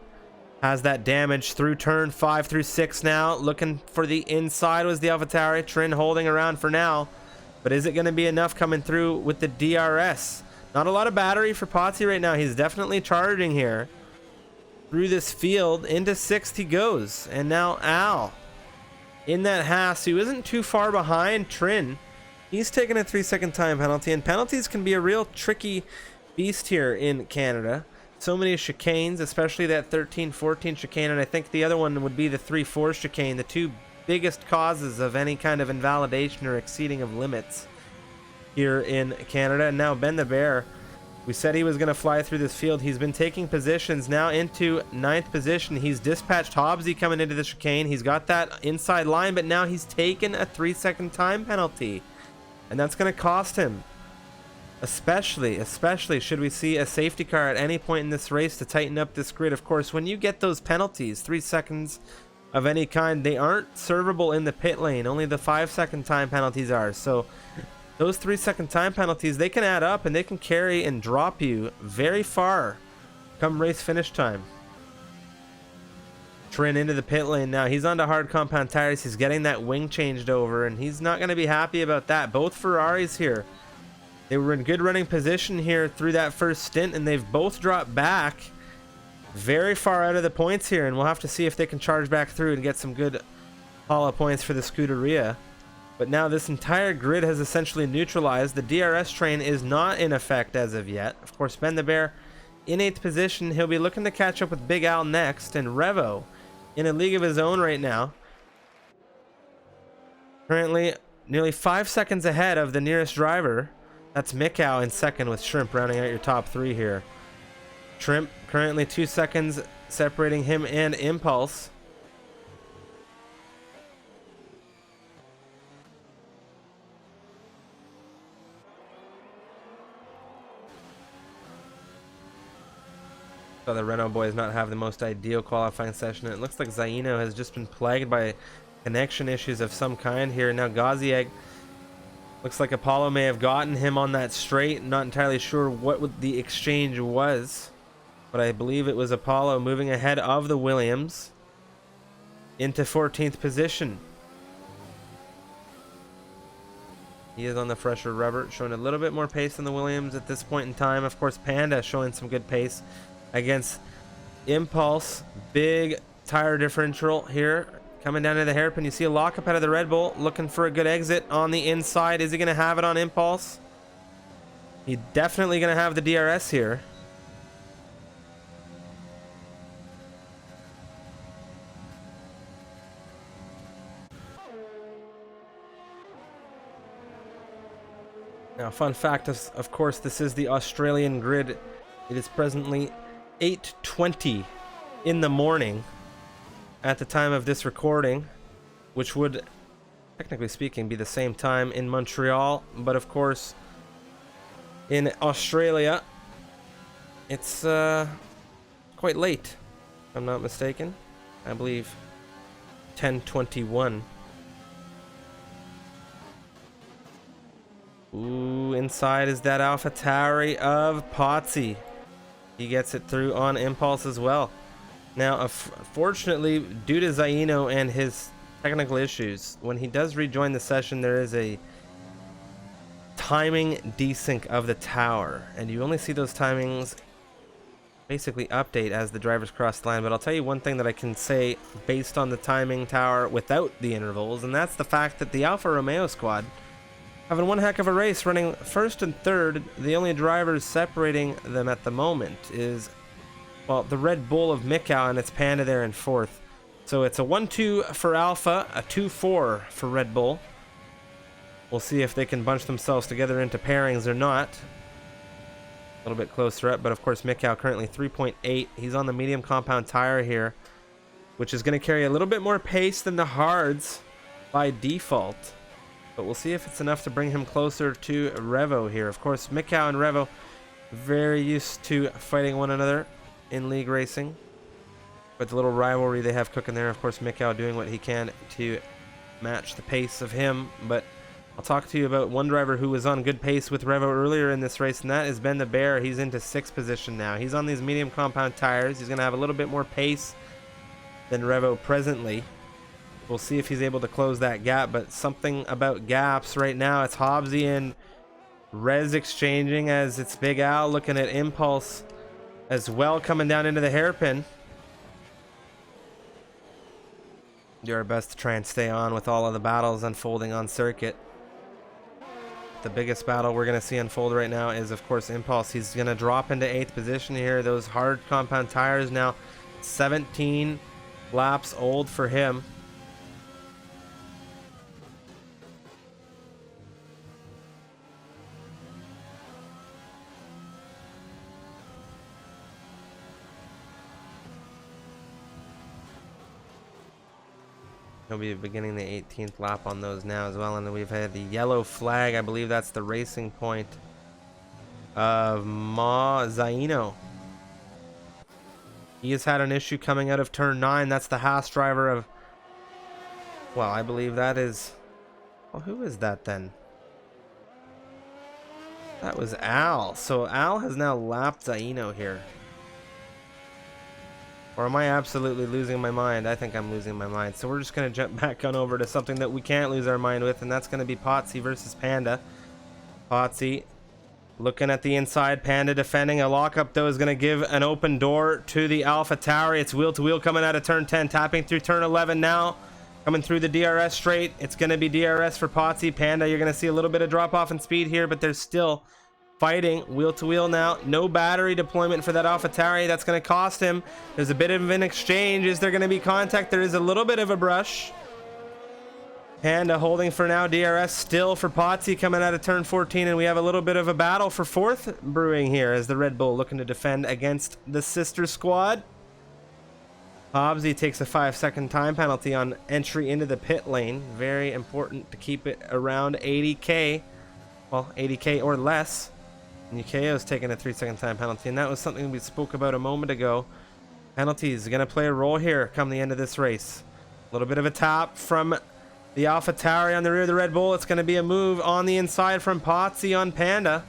has that damage through turn 5 through 6 now. Looking for the inside was the AlphaTauri. Trin holding around for now, but is it going to be enough coming through with the DRS? Not a lot of battery for Potsy right now. He's definitely charging here. Through this field, into 6th he goes, and now Al in that Haas, who isn't too far behind Trin. He's taking a 3-second time penalty, and penalties can be a real tricky beast here in Canada. So many chicanes, especially that 13-14 chicane, and I think the other one would be the 3-4 chicane, the two biggest causes of any kind of invalidation or exceeding of limits here in Canada. And now Ben the Bear We said he was going to fly through this field. He's been taking positions now into 9th position. He's dispatched Hobbsy coming into the chicane. He's got that inside line, but now he's taken a 3-second time penalty. And that's going to cost him. Especially should we see a safety car at any point in this race to tighten up this grid. Of course, when you get those penalties, 3 seconds of any kind, they aren't servable in the pit lane. Only the 5-second time penalties are. So those 3-second time penalties, they can add up and they can carry and drop you very far come race finish time. Trin into the pit lane now. He's onto hard compound tires. He's getting that wing changed over, and he's not going to be happy about that. Both Ferraris here, they were in good running position here through that first stint, and they've both dropped back very far out of the points here, and we'll have to see if they can charge back through and get some good hollow points for the Scuderia. But now this entire grid has essentially neutralized. The DRS train is not in effect as of yet. Of course, Ben the Bear in 8th position. He'll be looking to catch up with Big Al next, and Revo in a league of his own right now. Currently nearly 5 seconds ahead of the nearest driver. That's Mikau in second, with Shrimp rounding out your top 3 here. Shrimp currently 2 seconds separating him and Impulse. So the Renault boys not have the most ideal qualifying session. It looks like Zaino has just been plagued by connection issues of some kind here. Now Gazieg, looks like Apollo may have gotten him on that straight. Not entirely sure what the exchange was, but I believe it was Apollo moving ahead of the Williams into 14th position. He is on the fresher rubber, showing a little bit more pace than the Williams at this point in time. Of course, Panda showing some good pace against Impulse. Big tire differential here coming down to the hairpin. You see a lockup out of the Red Bull, looking for a good exit on the inside. Is he going to have it on Impulse? He's definitely going to have the DRS here. Now, fun fact, of course, this is the Australian grid. It is presently 8:20 in the morning at the time of this recording, which would, technically speaking, be the same time in Montreal, but of course in Australia it's quite late, if I'm not mistaken. I believe 10:21. Ooh, inside is that AlphaTauri of Potsy. He gets it through on Impulse as well. Now, fortunately, due to Zaino and his technical issues, when he does rejoin the session, there is a timing desync of the tower, and you only see those timings basically update as the drivers cross the line. But I'll tell you one thing that I can say based on the timing tower without the intervals, and that's the fact that the Alfa Romeo squad having one heck of a race, running first and third. The only drivers separating them at the moment is, well, the Red Bull of Mikau, and it's Panda there in 4th. So it's a 1-2 for Alpha, a 2-4 for Red Bull. We'll see if they can bunch themselves together into pairings or not. A little bit closer up, but of course Mikau currently 3.8. He's on the medium compound tire here, which is going to carry a little bit more pace than the hards by default. But we'll see if it's enough to bring him closer to Revo here. Of course, Mikau and Revo very used to fighting one another in league racing. But the little rivalry they have cooking there, of course, Mikau doing what he can to match the pace of him. But I'll talk to you about one driver who was on good pace with Revo earlier in this race, and that is Ben the Bear. He's into 6th position now. He's on these medium compound tires. He's going to have a little bit more pace than Revo presently. We'll see if he's able to close that gap, but something about gaps right now. It's Hobbsy and Rez exchanging as it's Big Al looking at Impulse as well coming down into the hairpin. Do our best to try and stay on with all of the battles unfolding on circuit. The biggest battle we're going to see unfold right now is, of course, Impulse. He's going to drop into 8th position here. Those hard compound tires now 17 laps old for him. He'll be beginning the 18th lap on those now as well. And then we've had the yellow flag. I believe that's the racing point of Zaino. He has had an issue coming out of turn 9. That's the Haas driver of... Well, I believe that is... Well, who is that then? That was Al. So Al has now lapped Zaino here. Or am I absolutely losing my mind? I think I'm losing my mind. So we're just going to jump back on over to something that we can't lose our mind with, and that's going to be Potsy versus Panda. Potsy looking at the inside. Panda defending. A lockup, though, is going to give an open door to the Alpha Tauri. It's wheel to wheel coming out of turn 10, tapping through turn 11 now. Coming through the DRS straight. It's going to be DRS for Potsy. Panda, you're going to see a little bit of drop off in speed here, but there's still fighting wheel to wheel now. No battery deployment for that AlphaTauri. That's going to cost him. There's a bit of an exchange. Is there going to be contact? There is a little bit of a brush. Panda holding for now. DRS still for Potsy coming out of turn 14, and we have a little bit of a battle for fourth brewing here as the Red Bull looking to defend against the sister squad. Hobbsy takes a 5-second time penalty on entry into the pit lane. Very important to keep it around 80k. Well, 80k or less. Yukeo's taking a 3-second time penalty, and that was something we spoke about a moment ago. Penalties are going to play a role here come the end of this race. A little bit of a tap from the AlphaTauri on the rear of the Red Bull. It's going to be a move on the inside from Potsy on Panda.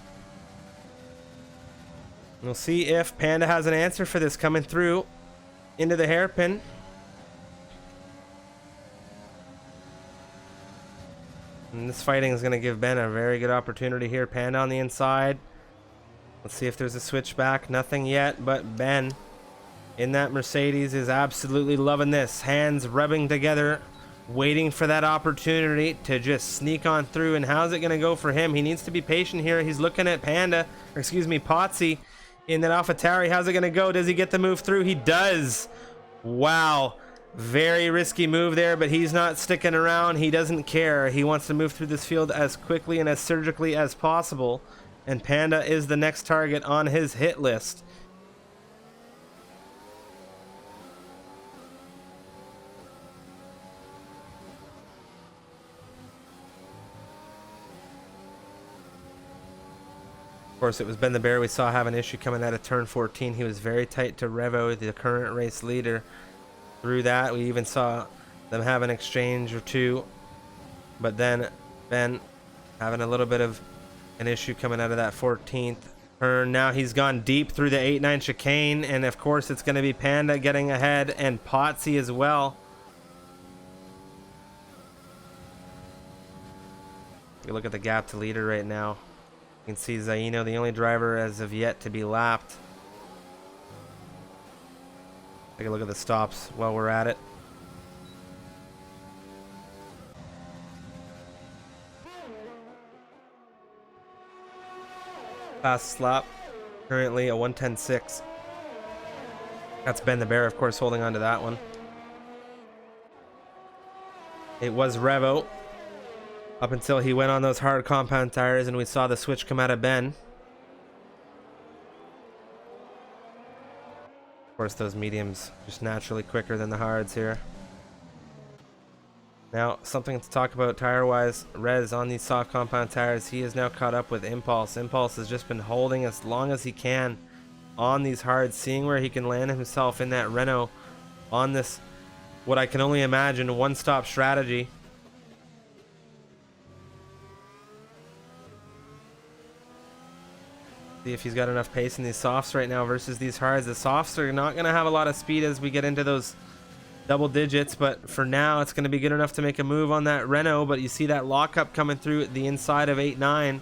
We'll see if Panda has an answer for this coming through into the hairpin. And this fighting is going to give Ben a very good opportunity here. Panda on the inside. Let's see if there's a switchback. Nothing yet, but Ben in that Mercedes is absolutely loving this. Hands rubbing together, waiting for that opportunity to just sneak on through. And how's it going to go for him? He needs to be patient here. He's looking at Potsy in that AlphaTauri. How's it going to go? Does he get the move through? He does. Wow. Very risky move there, but he's not sticking around. He doesn't care. He wants to move through this field as quickly and as surgically as possible. And Panda is the next target on his hit list. Of course, it was Ben the Bear we saw have an issue coming out of turn 14. He was very tight to Revo, the current race leader. Through that, we even saw them have an exchange or two. But then Ben having a little bit of an issue coming out of that 14th turn. Now he's gone deep through the 8-9 chicane, and of course it's going to be Panda getting ahead and Potsy as well. You look at the gap to leader right now. You can see Zaino, the only driver as of yet to be lapped. Take a look at the stops while we're at it. Fast slap, currently a 1:10.6. That's Ben the Bear, of course, holding on to that one. It was Revo up until he went on those hard compound tires and we saw the switch come out of Ben. Of course, those mediums just naturally quicker than the hards here. Now, something to talk about tire-wise. Rez on these soft compound tires, he is now caught up with Impulse. Impulse has just been holding as long as he can on these hards, seeing where he can land himself in that Renault on this, what I can only imagine, one-stop strategy. See if he's got enough pace in these softs right now versus these hards. The softs are not going to have a lot of speed as we get into those double digits, but for now it's going to be good enough to make a move on that Renault. But you see that lockup coming through the inside of 8-9,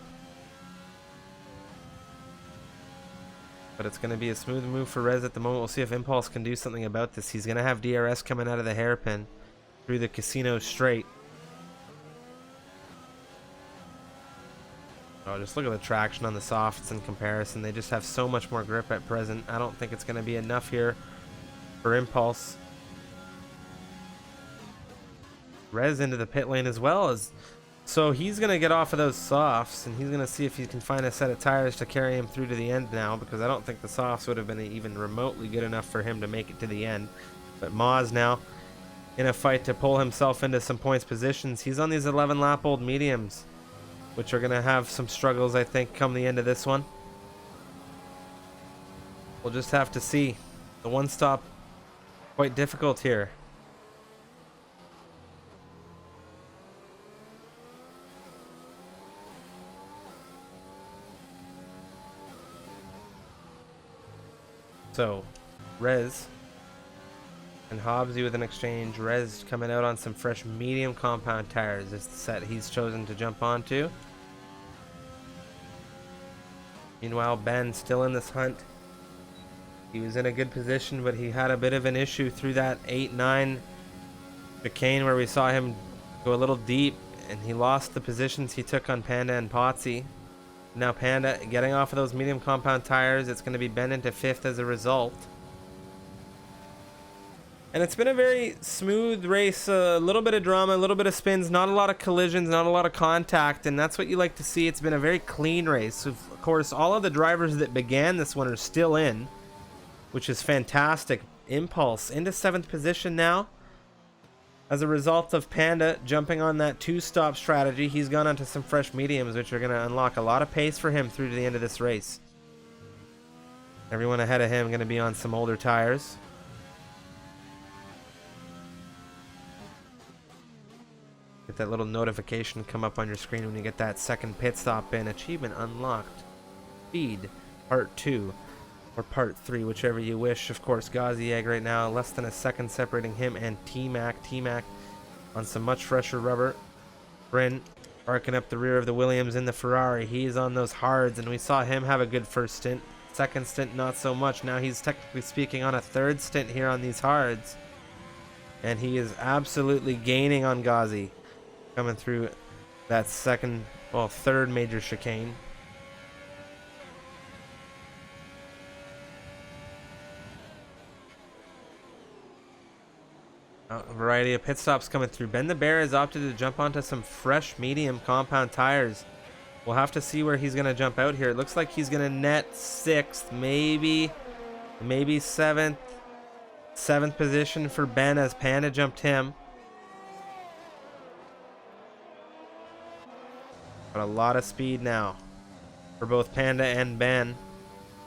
but it's going to be a smooth move for Rez at the moment. We'll see if Impulse can do something about this. He's going to have DRS coming out of the hairpin through the casino straight. Oh, just look at the traction on the softs in comparison. They just have so much more grip at present. I don't think it's going to be enough here for Impulse. Rez into the pit lane as well, so he's going to get off of those softs and he's going to see if he can find a set of tires to carry him through to the end now, because I don't think the softs would have been even remotely good enough for him to make it to the end. But Maz now in a fight to pull himself into some points positions. He's on these 11 lap old mediums, which are going to have some struggles, I think, come the end of this one. We'll just have to see. The one stop, quite difficult here. So, Rez and Hobbsy with an exchange. Rez coming out on some fresh medium compound tires. This is the set he's chosen to jump onto. Meanwhile, Ben still in this hunt. He was in a good position, but he had a bit of an issue through that 8-9 chicane where we saw him go a little deep, and he lost the positions he took on Panda and Potsy. Now Panda getting off of those medium compound tires. It's going to be Ben into 5th as a result. And it's been a very smooth race, a little bit of drama, a little bit of spins, not a lot of collisions, not a lot of contact, and that's what you like to see. It's been a very clean race. Of course, all of the drivers that began this one are still in, which is fantastic. Impulse into 7th position now. As a result of Panda jumping on that 2-stop strategy, he's gone onto some fresh mediums, which are going to unlock a lot of pace for him through to the end of this race. Everyone ahead of him going to be on some older tires. Get that little notification come up on your screen when you get that second pit stop in. Achievement unlocked. Speed part 2 or part 3, whichever you wish. Of course, Gazieg right now less than a second separating him and T-Mac. T-Mac on some much fresher rubber. Bryn arcing up the rear of the Williams in the Ferrari. He's on those hards, and we saw him have a good first stint. Second stint, not so much. Now he's technically speaking on a 3rd stint here on these hards, and he is absolutely gaining on Gazi coming through that 3rd major chicane. A variety of pit stops coming through. Ben the Bear has opted to jump onto some fresh medium compound tires. We'll have to see where he's going to jump out here. It looks like he's going to net 6th, maybe 7th. 7th position for Ben as Panda jumped him. Got a lot of speed now for both Panda and Ben.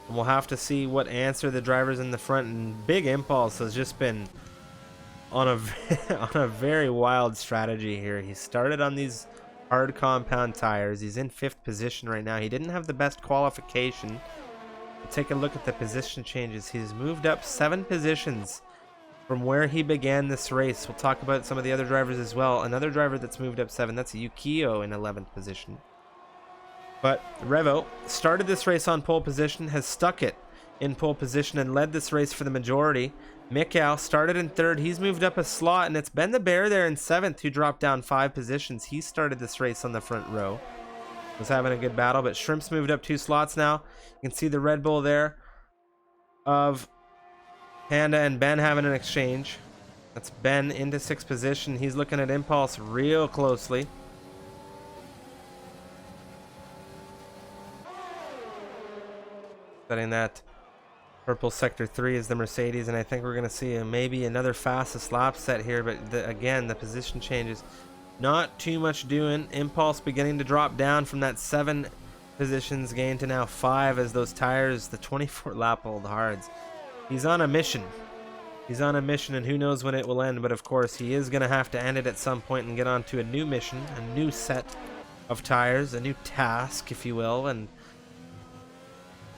And we'll have to see what answer the drivers in the front. And Big Impulse has just been on a very wild strategy here. He started on these hard compound tires. He's in 5th position right now. He didn't have the best qualification. But take a look at the position changes. He's moved up 7 positions from where he began this race. We'll talk about some of the other drivers as well. Another driver that's moved up 7, that's Yukio in 11th position. But Revo started this race on pole position, has stuck it in pole position and led this race for the majority. Mikau started in 3rd. He's moved up a slot, and it's Ben the Bear there in 7th who dropped down 5 positions. He started this race on the front row. Was having a good battle, but Shrimp's moved up 2 slots now. You can see the Red Bull there of Panda and Ben having an exchange. That's Ben into 6th position. He's looking at Impulse real closely. Setting that purple sector 3 is the Mercedes, and I think we're going to see maybe another fastest lap set here, but again, the position changes. Not too much doing. Impulse beginning to drop down from that 7 positions gain to now 5 as those tires, the 24 lap old hards. He's on a mission. He's on a mission, and who knows when it will end, but of course he is going to have to end it at some point and get on to a new mission, a new set of tires, a new task, if you will, and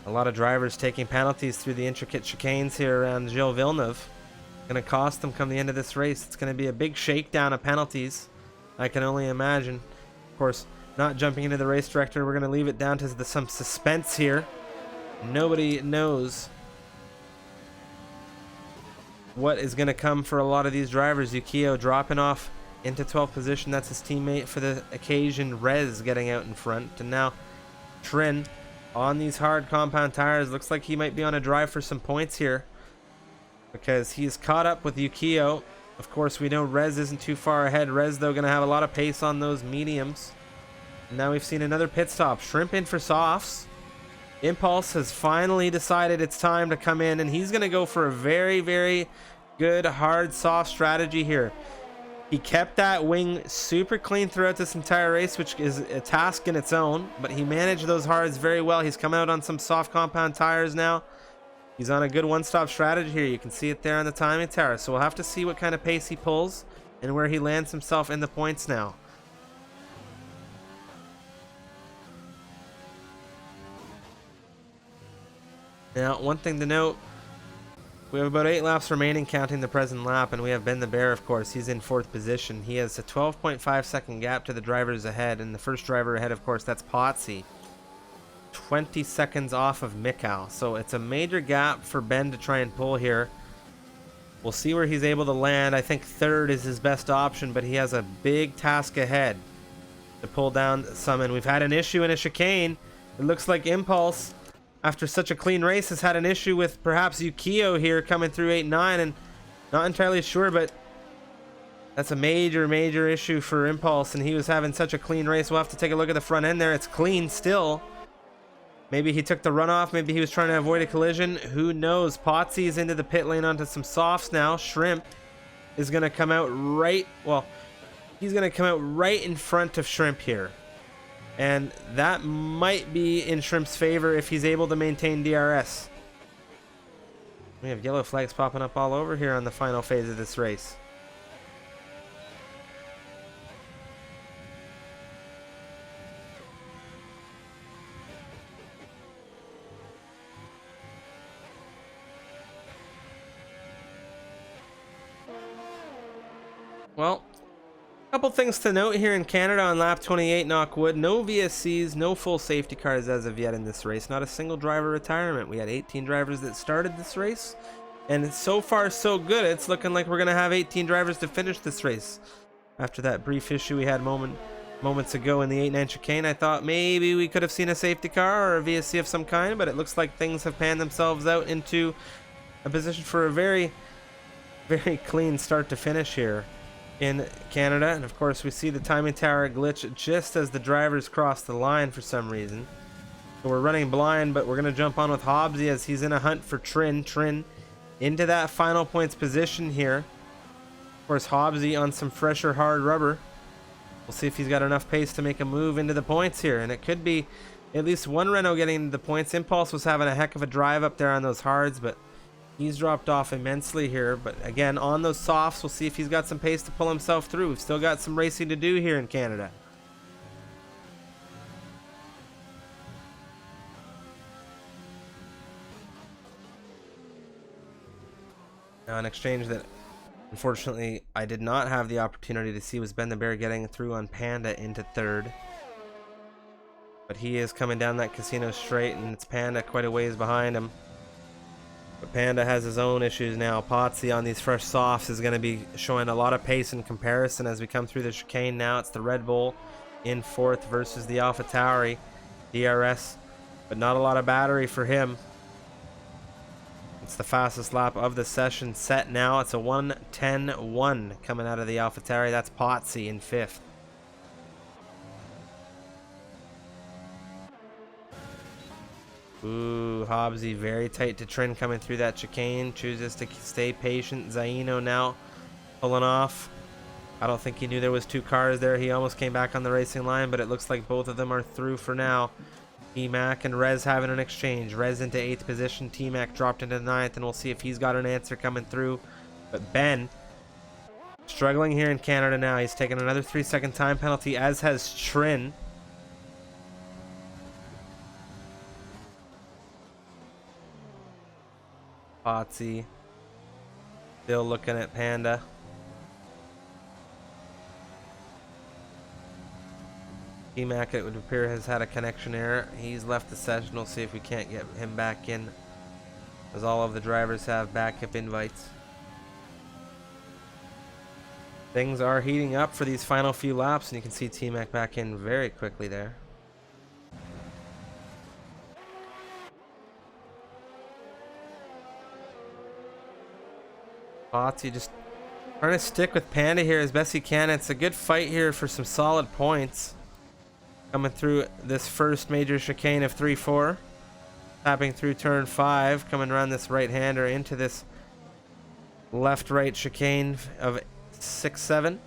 a lot of drivers taking penalties through the intricate chicanes here around Gilles Villeneuve. Going to cost them come the end of this race. It's going to be a big shakedown of penalties, I can only imagine. Of course, not jumping into the race director. We're going to leave it down to some suspense here. Nobody knows what is going to come for a lot of these drivers. Yukio dropping off into 12th position. That's his teammate for the occasion. Rez getting out in front. And now Trin on these hard compound tires. Looks like he might be on a drive for some points here, because he's caught up with Yukio. Of course, we know Rez isn't too far ahead. Rez, though, going to have a lot of pace on those mediums. And now we've seen another pit stop. Shrimp in for softs. Impulse has finally decided it's time to come in, and he's going to go for a very, very good, hard, soft strategy here. He kept that wing super clean throughout this entire race, which is a task in its own, but he managed those hards very well. He's coming out on some soft compound tires now. He's on a good one-stop strategy here. You can see it there on the timing tower. So we'll have to see what kind of pace he pulls and where he lands himself in the points now. Now, one thing to note, we have about 8 laps remaining counting the present lap, and we have Ben the Bear, of course. He's in 4th position. He has a 12.5 second gap to the drivers ahead, and the first driver ahead, of course, that's Potsy. 20 seconds off of Mikau. So it's a major gap for Ben to try and pull here. We'll see where he's able to land. I think 3rd is his best option, but he has a big task ahead to pull down some, and we've had an issue in a chicane. It looks like Impulse, after such a clean race, has had an issue with perhaps Yukio here coming through 8-9, and not entirely sure, but that's a major issue for Impulse, and he was having such a clean race. We'll have to take a look at the front end there. It's clean still. Maybe he took the runoff. Maybe he was trying to avoid a collision. Who knows? Potsy is into the pit lane onto some softs now. Shrimp is going to come out right... Well, he's going to come out right in front of Shrimp here. And that might be in Shrimp's favor if he's able to maintain DRS. We have yellow flags popping up all over here on the final phase of this race. Well, a couple things to note here in Canada on lap 28, Knockwood. No VSCs, no full safety cars as of yet in this race. Not a single driver retirement. We had 18 drivers that started this race, and so far so good. It's looking like we're going to have 18 drivers to finish this race. After that brief issue we had moments ago in the 8-9 chicane, I thought maybe we could have seen a safety car or a VSC of some kind, but it looks like things have panned themselves out into a position for a very clean start to finish here in Canada. And of course we see the timing tower glitch just as the drivers cross the line for some reason. So we're running blind, but we're going to jump on with Hobbsy as he's in a hunt for Trin into that final points position here. Of course, Hobbsy on some fresher hard rubber. We'll see if he's got enough pace to make a move into the points here, and it could be at least one Renault getting into the points. Impulse was having a heck of a drive up there on those hards, but he's dropped off immensely here. But again, on those softs, we'll see if he's got some pace to pull himself through. We've still got some racing to do here in Canada. Now, an exchange that unfortunately I did not have the opportunity to see was Ben the Bear getting through on Panda into 3rd. But he is coming down that casino straight, and it's Panda quite a ways behind him. But Panda has his own issues now. Potsy on these fresh softs is going to be showing a lot of pace in comparison as we come through the chicane now. It's the Red Bull in 4th versus the Alpha Tauri DRS, but not a lot of battery for him. It's the fastest lap of the session set now. It's a 1:10.1 coming out of the Alpha Tauri. That's Potsy in 5th. Ooh, Hobbsy very tight to Trin coming through that chicane. Chooses to stay patient. Zaino now pulling off. I don't think he knew there was 2 cars there. He almost came back on the racing line, but it looks like both of them are through for now. T-Mac and Rez having an exchange. Rez into 8th position. T-Mac dropped into 9th, and we'll see if he's got an answer coming through. But Ben struggling here in Canada now. He's taking another 3-second time penalty, as has Trin. Potsy still looking at Panda. T-Mac, it would appear, has had a connection error. He's left the session. We'll see if we can't get him back in, as all of the drivers have backup invites. Things are heating up for these final few laps, and you can see T-Mac back in very quickly there. Potsy just trying to stick with Panda here as best he can. It's a good fight here for some solid points. Coming through this first major chicane of 3-4. Tapping through turn 5. Coming around this right-hander into this left-right chicane of 6-7.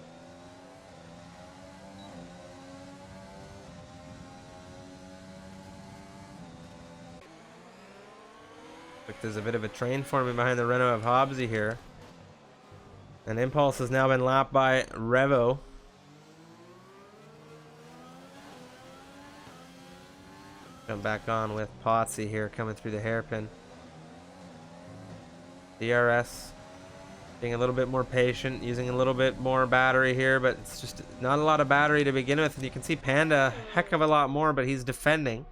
There's a bit of a train forming behind the Renault of Hobbsy here. And Impulse has now been lapped by Revo. Jump back on with Potsy here coming through the hairpin. DRS being a little bit more patient, using a little bit more battery here, but it's just not a lot of battery to begin with. And you can see Panda a heck of a lot more, but he's defending.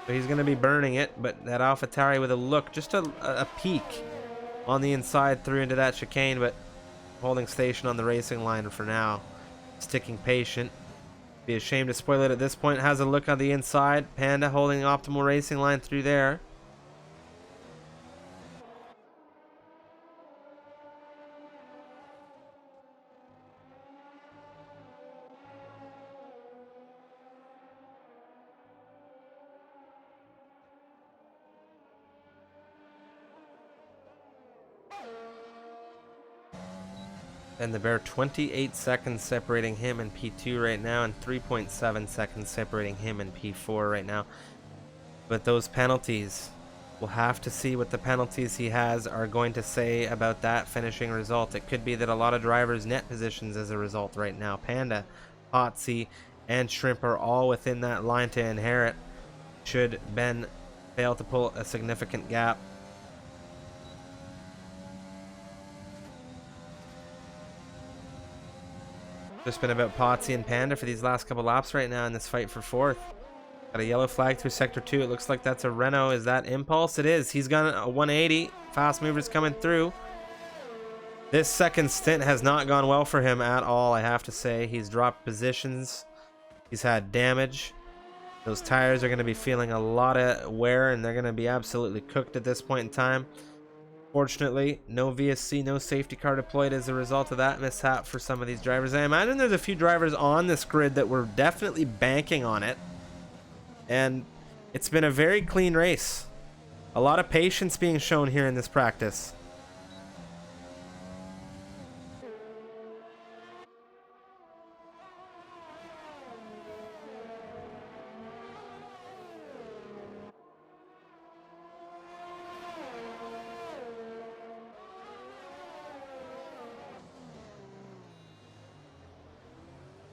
So he's going to be burning it, but that AlphaTauri with a look, just a peek on the inside through into that chicane, but holding station on the racing line for now. Sticking patient. Be ashamed to spoil it at this point. Has a look on the inside. Panda holding optimal racing line through there. And the bare 28 seconds separating him and P2 right now, and 3.7 seconds separating him and P4 right now. But those penalties, we'll have to see what the penalties he has are going to say about that finishing result. It could be that a lot of drivers net positions as a result right now. Panda, Potsy, and Shrimp are all within that line to inherit, should Ben fail to pull a significant gap. Just been about Potsy and Panda for these last couple laps right now in this fight for fourth. Got a yellow flag through sector 2. It looks like that's a Renault. Is that Impulse? It is. He's got a 180. Fast movers coming through. This second stint has not gone well for him at all, I have to say. He's dropped positions. He's had damage. Those tires are going to be feeling a lot of wear, and they're going to be absolutely cooked at this point in time. Fortunately, no VSC, no safety car deployed as a result of that mishap for some of these drivers. I imagine there's a few drivers on this grid that were definitely banking on it. And it's been a very clean race. A lot of patience being shown here in this practice.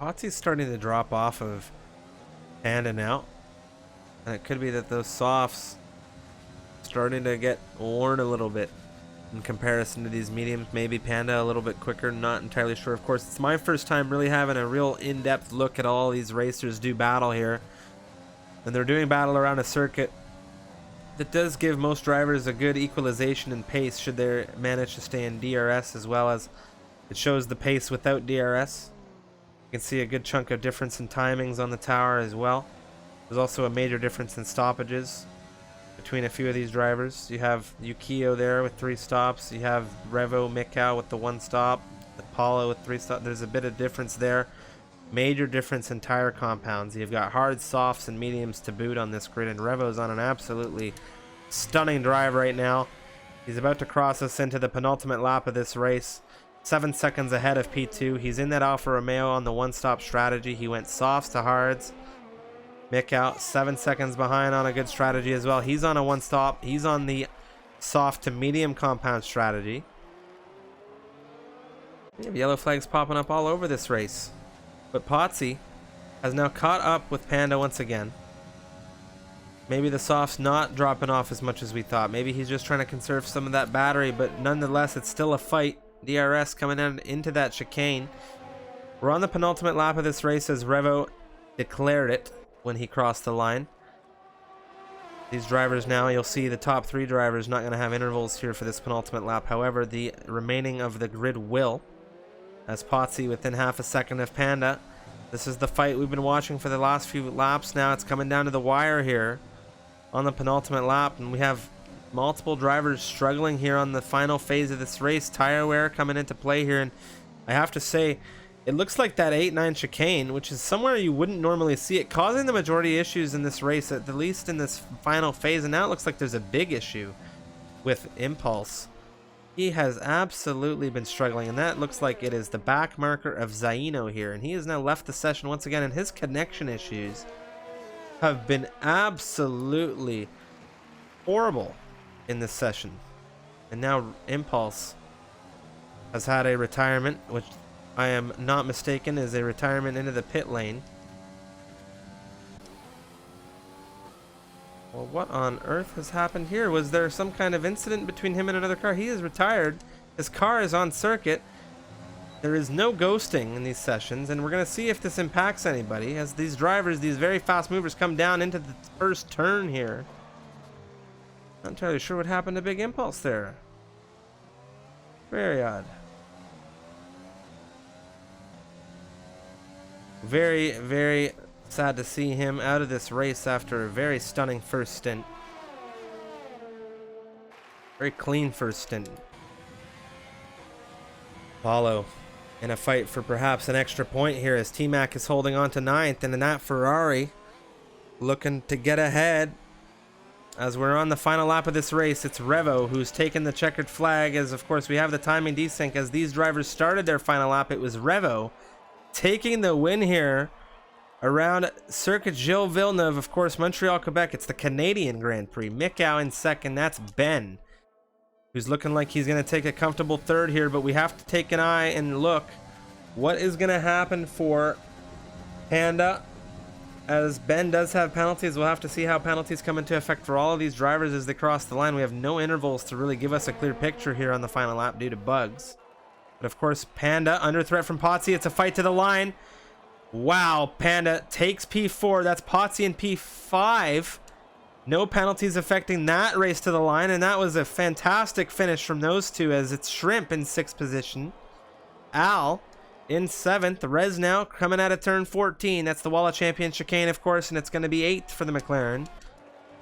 Potsy's starting to drop off of Panda now, and it could be that those softs starting to get worn a little bit in comparison to these mediums. Maybe Panda a little bit quicker, not entirely sure. Of course, it's my first time really having a real in-depth look at all these racers do battle here, and they're doing battle around a circuit that does give most drivers a good equalization in pace should they manage to stay in DRS, as well as it shows the pace without DRS. You can see a good chunk of difference in timings on the tower as well. There's also a major difference in stoppages between a few of these drivers. You have Yukio there with 3 stops. You have Revo Mikau with the 1 stop. Apollo with 3 stops. There's a bit of difference there. Major difference in tire compounds. You've got hard, softs, and mediums to boot on this grid, and Revo's on an absolutely stunning drive right now. He's about to cross us into the penultimate lap of this race. 7 seconds ahead of P2. He's in that Alfa Romeo on the 1-stop strategy. He went softs to hards. Mick out 7 seconds behind on a good strategy as well. He's on a 1-stop. He's on the soft to medium compound strategy. We have yellow flags popping up all over this race. But Potsy has now caught up with Panda once again. Maybe the soft's not dropping off as much as we thought. Maybe he's just trying to conserve some of that battery, but nonetheless, it's still a fight. DRS coming into that chicane. We're on the penultimate lap of this race as Revo declared it when he crossed the line. These drivers now, you'll see the top 3 drivers not going to have intervals here for this penultimate lap. However, the remaining of the grid will, as Potsy within half a second of Panda. This is the fight we've been watching for the last few laps now. It's coming down to the wire here on the penultimate lap, and we have multiple drivers struggling here on the final phase of this race. Tire wear coming into play here, and I have to say, it looks like that 8-9 chicane, which is somewhere you wouldn't normally see it, causing the majority of issues in this race, at the least in this final phase. And now it looks like there's a big issue with Impulse He has absolutely been struggling, and that looks like it is the back marker of Zaino here, and he has now left the session once again, and his connection issues have been absolutely horrible in this session. And now Impulse has had a retirement, which I am not mistaken is a retirement into the pit lane. Well, what on earth has happened here? Was there some kind of incident between him and another car? He is retired. His car is on circuit. There is no ghosting in these sessions, and we're going to see if this impacts anybody as these drivers, these very fast movers, come down into the first turn here. Not entirely sure what happened to Big Impulse there. Very odd. Very, very sad to see him out of this race after a very stunning first stint. Very clean first stint. Apollo in a fight for perhaps an extra point here as T-Mac is holding on to 9th, and in that Ferrari looking to get ahead. As we're on the final lap of this race, it's Revo who's taken the checkered flag, as of course we have the timing desync. As these drivers started their final lap, it was Revo taking the win here around Circuit Gilles Villeneuve, of course, Montreal, Quebec. It's the Canadian Grand Prix. Mikau in second. That's Ben, who's looking like he's going to take a comfortable third here, but we have to take an eye and look what is going to happen for Panda, as Ben does have penalties. We'll have to see how penalties come into effect for all of these drivers as they cross the line. We have no intervals to really give us a clear picture here on the final lap due to bugs. But of course, Panda under threat from Potsy. It's a fight to the line. Wow, Panda takes P4. That's Potsy in P5. No penalties affecting that race to the line, and that was a fantastic finish from those two, as it's Shrimp in 6th position. Al in 7th. Rez now coming out of turn 14. That's the Walla Champion chicane, of course, and it's going to be 8th for the McLaren,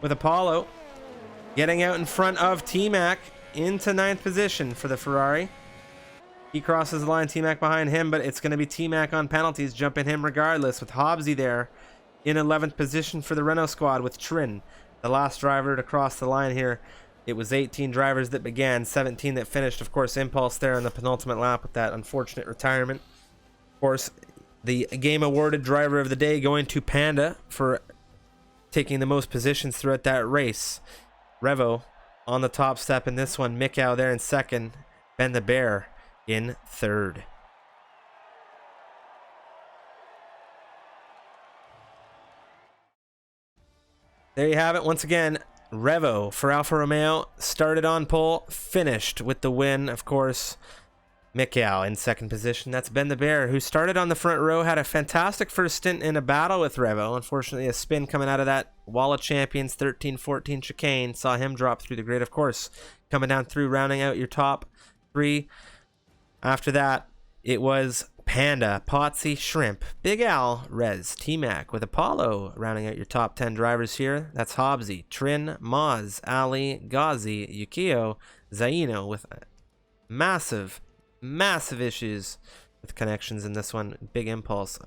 with Apollo getting out in front of T-Mac into 9th position for the Ferrari. He crosses the line, T-Mac behind him, but it's going to be T-Mac on penalties, jumping him regardless, with Hobbsy there in 11th position for the Renault squad, with Trin, the last driver to cross the line here. It was 18 drivers that began, 17 that finished. Of course, Impulse there on the penultimate lap with that unfortunate retirement. Of course, the game awarded driver of the day going to Panda for taking the most positions throughout that race. Revo on the top step in this one. Mikau there in second. Ben the Bear in third. There you have it. Once again, Revo for Alfa Romeo started on pole, finished with the win, of course. Mikau in second position. That's Ben the Bear, who started on the front row, had a fantastic first stint in a battle with Revo. Unfortunately, a spin coming out of that Walla Champions 13-14 chicane saw him drop through the grid. Of course, coming down through, rounding out your top 3. After that, it was Panda, Potsy, Shrimp, Big Al, Rez, T-Mac, with Apollo rounding out your top 10 drivers here. That's Hobbsy, Trin, Maz, Ali, Ghazi, Yukio, Zaino, with massive issues with connections in this one. Big Impulse,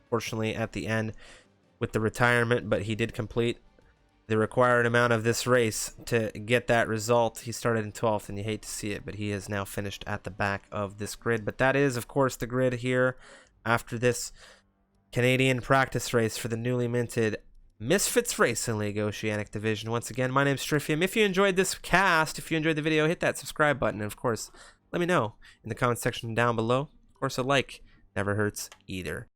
fortunately, at the end with the retirement, but he did complete the required amount of this race to get that result. He started in 12th, and you hate to see it, but he is now finished at the back of this grid. But that is, of course, the grid here after this Canadian practice race for the newly minted Misfits Racing League Oceanic Division. Once again, my name's Strifium. If you enjoyed this cast, if you enjoyed the video, hit that subscribe button, and of course, let me know in the comment section down below. Of course, a like never hurts either.